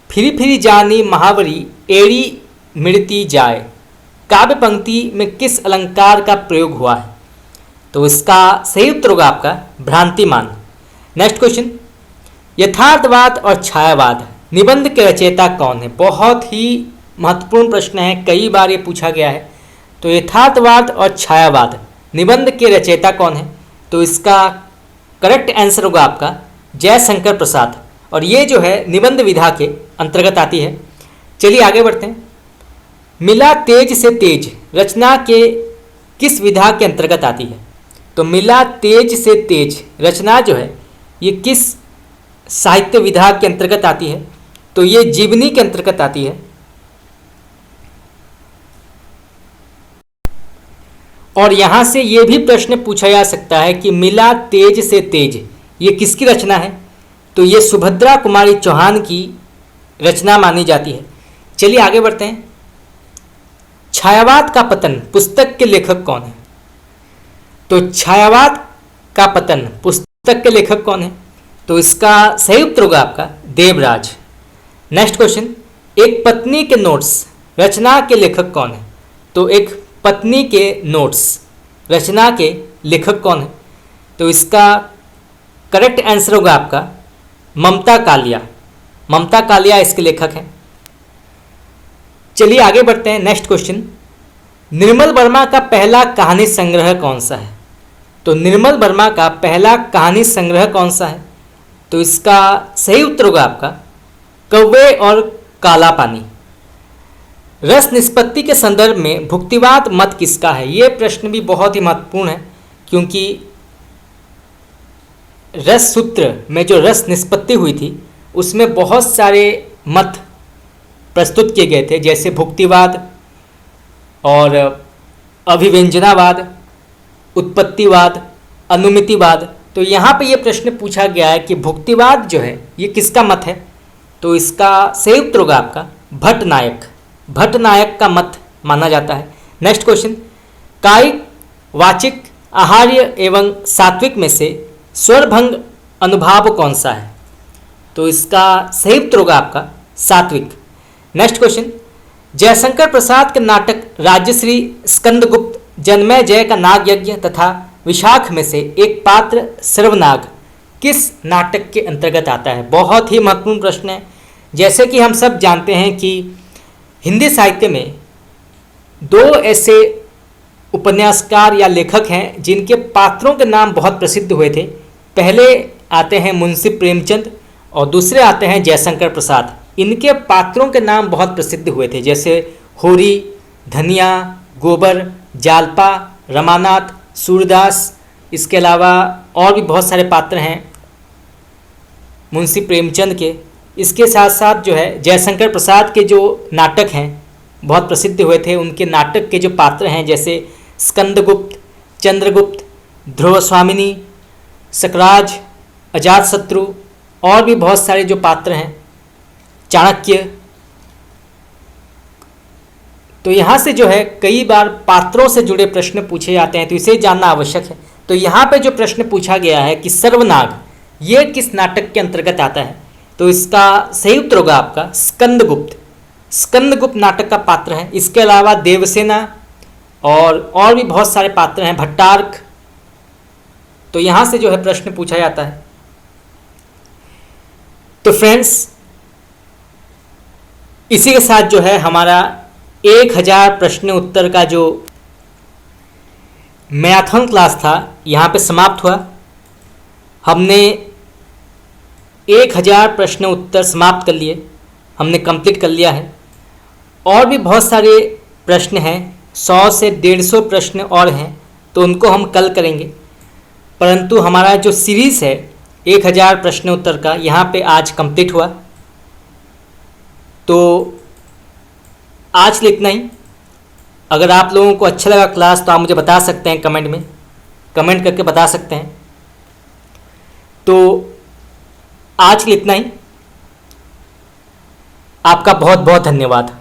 फिरी फिरी जानी महावरी एड़ी मिड़ती जाए, काव्य पंक्ति में किस अलंकार का प्रयोग हुआ है? तो इसका सही उत्तर होगा आपका भ्रांतिमान। नेक्स्ट क्वेश्चन, यथार्थवाद और छायावाद निबंध के रचयिता कौन है? बहुत ही महत्वपूर्ण प्रश्न है, कई बार ये पूछा गया है। तो यथार्थवाद और छायावाद निबंध के रचयिता कौन है? तो इसका करेक्ट आंसर होगा आपका जयशंकर प्रसाद, और ये जो है निबंध विधा के अंतर्गत आती है। चलिए आगे बढ़ते हैं। मिला तेज से तेज रचना के किस विधा के अंतर्गत आती है? तो मिला तेज से तेज रचना जो है ये किस साहित्य विधा के अंतर्गत आती है? तो ये जीवनी के अंतर्गत आती है। और यहाँ से ये भी प्रश्न पूछा जा सकता है कि मिला तेज से तेज ये किसकी रचना है? तो ये सुभद्रा कुमारी चौहान की रचना मानी जाती है। चलिए आगे बढ़ते हैं। छायावाद का पतन पुस्तक के लेखक कौन है? तो छायावाद का पतन पुस्तक के लेखक कौन है? तो इसका सही उत्तर होगा आपका देवराज। नेक्स्ट क्वेश्चन, एक पत्नी के नोट्स रचना के लेखक कौन है? तो एक पत्नी के नोट्स रचना के लेखक कौन है? तो इसका करेक्ट आंसर होगा आपका ममता कालिया। ममता कालिया इसके लेखक हैं। चलिए आगे बढ़ते हैं। नेक्स्ट क्वेश्चन, निर्मल वर्मा का पहला कहानी संग्रह कौन सा है? तो निर्मल वर्मा का पहला कहानी संग्रह कौन सा है? तो इसका सही उत्तर होगा आपका कौवे और काला पानी। रस निष्पत्ति के संदर्भ में भुक्तिवाद मत किसका है? ये प्रश्न भी बहुत ही महत्वपूर्ण है, क्योंकि रस सूत्र में जो रस निष्पत्ति हुई थी उसमें बहुत सारे मत प्रस्तुत किए गए थे, जैसे भुक्तिवाद और अभिव्यंजनावाद, उत्पत्तिवाद, अनुमितिवाद। तो यहाँ पे ये प्रश्न पूछा गया है कि भुक्तिवाद जो है ये किसका मत है? तो इसका सही उत्तर होगा आपका भट्टनायक। भट्टनायक का मत माना जाता है। नेक्स्ट क्वेश्चन, कायिक, वाचिक, आहार्य एवं सात्विक में से स्वरभंग अनुभाव कौन सा है? तो इसका सही उत्तर होगा आपका सात्विक। नेक्स्ट क्वेश्चन, जयशंकर प्रसाद के नाटक राजश्री, स्कंदगुप्त, जन्मय जय का नाग यज्ञ तथा विशाख में से एक पात्र सर्वनाग किस नाटक के अंतर्गत आता है? बहुत ही महत्वपूर्ण प्रश्न है। जैसे कि हम सब जानते हैं कि हिंदी साहित्य में दो ऐसे उपन्यासकार या लेखक हैं जिनके पात्रों के नाम बहुत प्रसिद्ध हुए थे। पहले आते हैं मुंशी प्रेमचंद और दूसरे आते हैं जयशंकर प्रसाद। इनके पात्रों के नाम बहुत प्रसिद्ध हुए थे, जैसे होरी, धनिया, गोबर, जालपा, रमानाथ, सूरदास। इसके अलावा और भी बहुत सारे पात्र हैं मुंशी प्रेमचंद के। इसके साथ साथ जो है जयशंकर प्रसाद के जो नाटक हैं बहुत प्रसिद्ध हुए थे, उनके नाटक के जो पात्र हैं जैसे स्कंदगुप्त, चंद्रगुप्त, ध्रुव स्वामिनी, सकराज, अजातशत्रु और भी बहुत सारे जो पात्र हैं, चाणक्य। तो यहाँ से जो है कई बार पात्रों से जुड़े प्रश्न पूछे जाते हैं, तो इसे जानना आवश्यक है। तो यहाँ पे जो प्रश्न पूछा गया है कि सर्वनाग ये किस नाटक के अंतर्गत आता है? तो इसका सही उत्तर होगा आपका स्कंदगुप्त। स्कंदगुप्त नाटक का पात्र है। इसके अलावा देवसेना और भी बहुत सारे पात्र हैं, भट्टार्क। तो यहाँ से जो है प्रश्न पूछा जाता है। तो फ्रेंड्स, इसी के साथ जो है हमारा 1000 प्रश्न उत्तर का जो मैराथन क्लास था यहाँ पे समाप्त हुआ। हमने 1000 प्रश्न उत्तर समाप्त कर लिए, हमने कंप्लीट कर लिया है। और भी बहुत सारे प्रश्न हैं, 100 से 150 प्रश्न और हैं, तो उनको हम कल करेंगे। परंतु हमारा जो सीरीज़ है 1000 प्रश्न उत्तर का यहाँ पे आज कंप्लीट हुआ। तो आज के लिए इतना ही। अगर आप लोगों को अच्छा लगा क्लास तो आप मुझे बता सकते हैं कमेंट में, कमेंट करके बता सकते हैं। तो आज के लिए इतना ही। आपका बहुत बहुत धन्यवाद।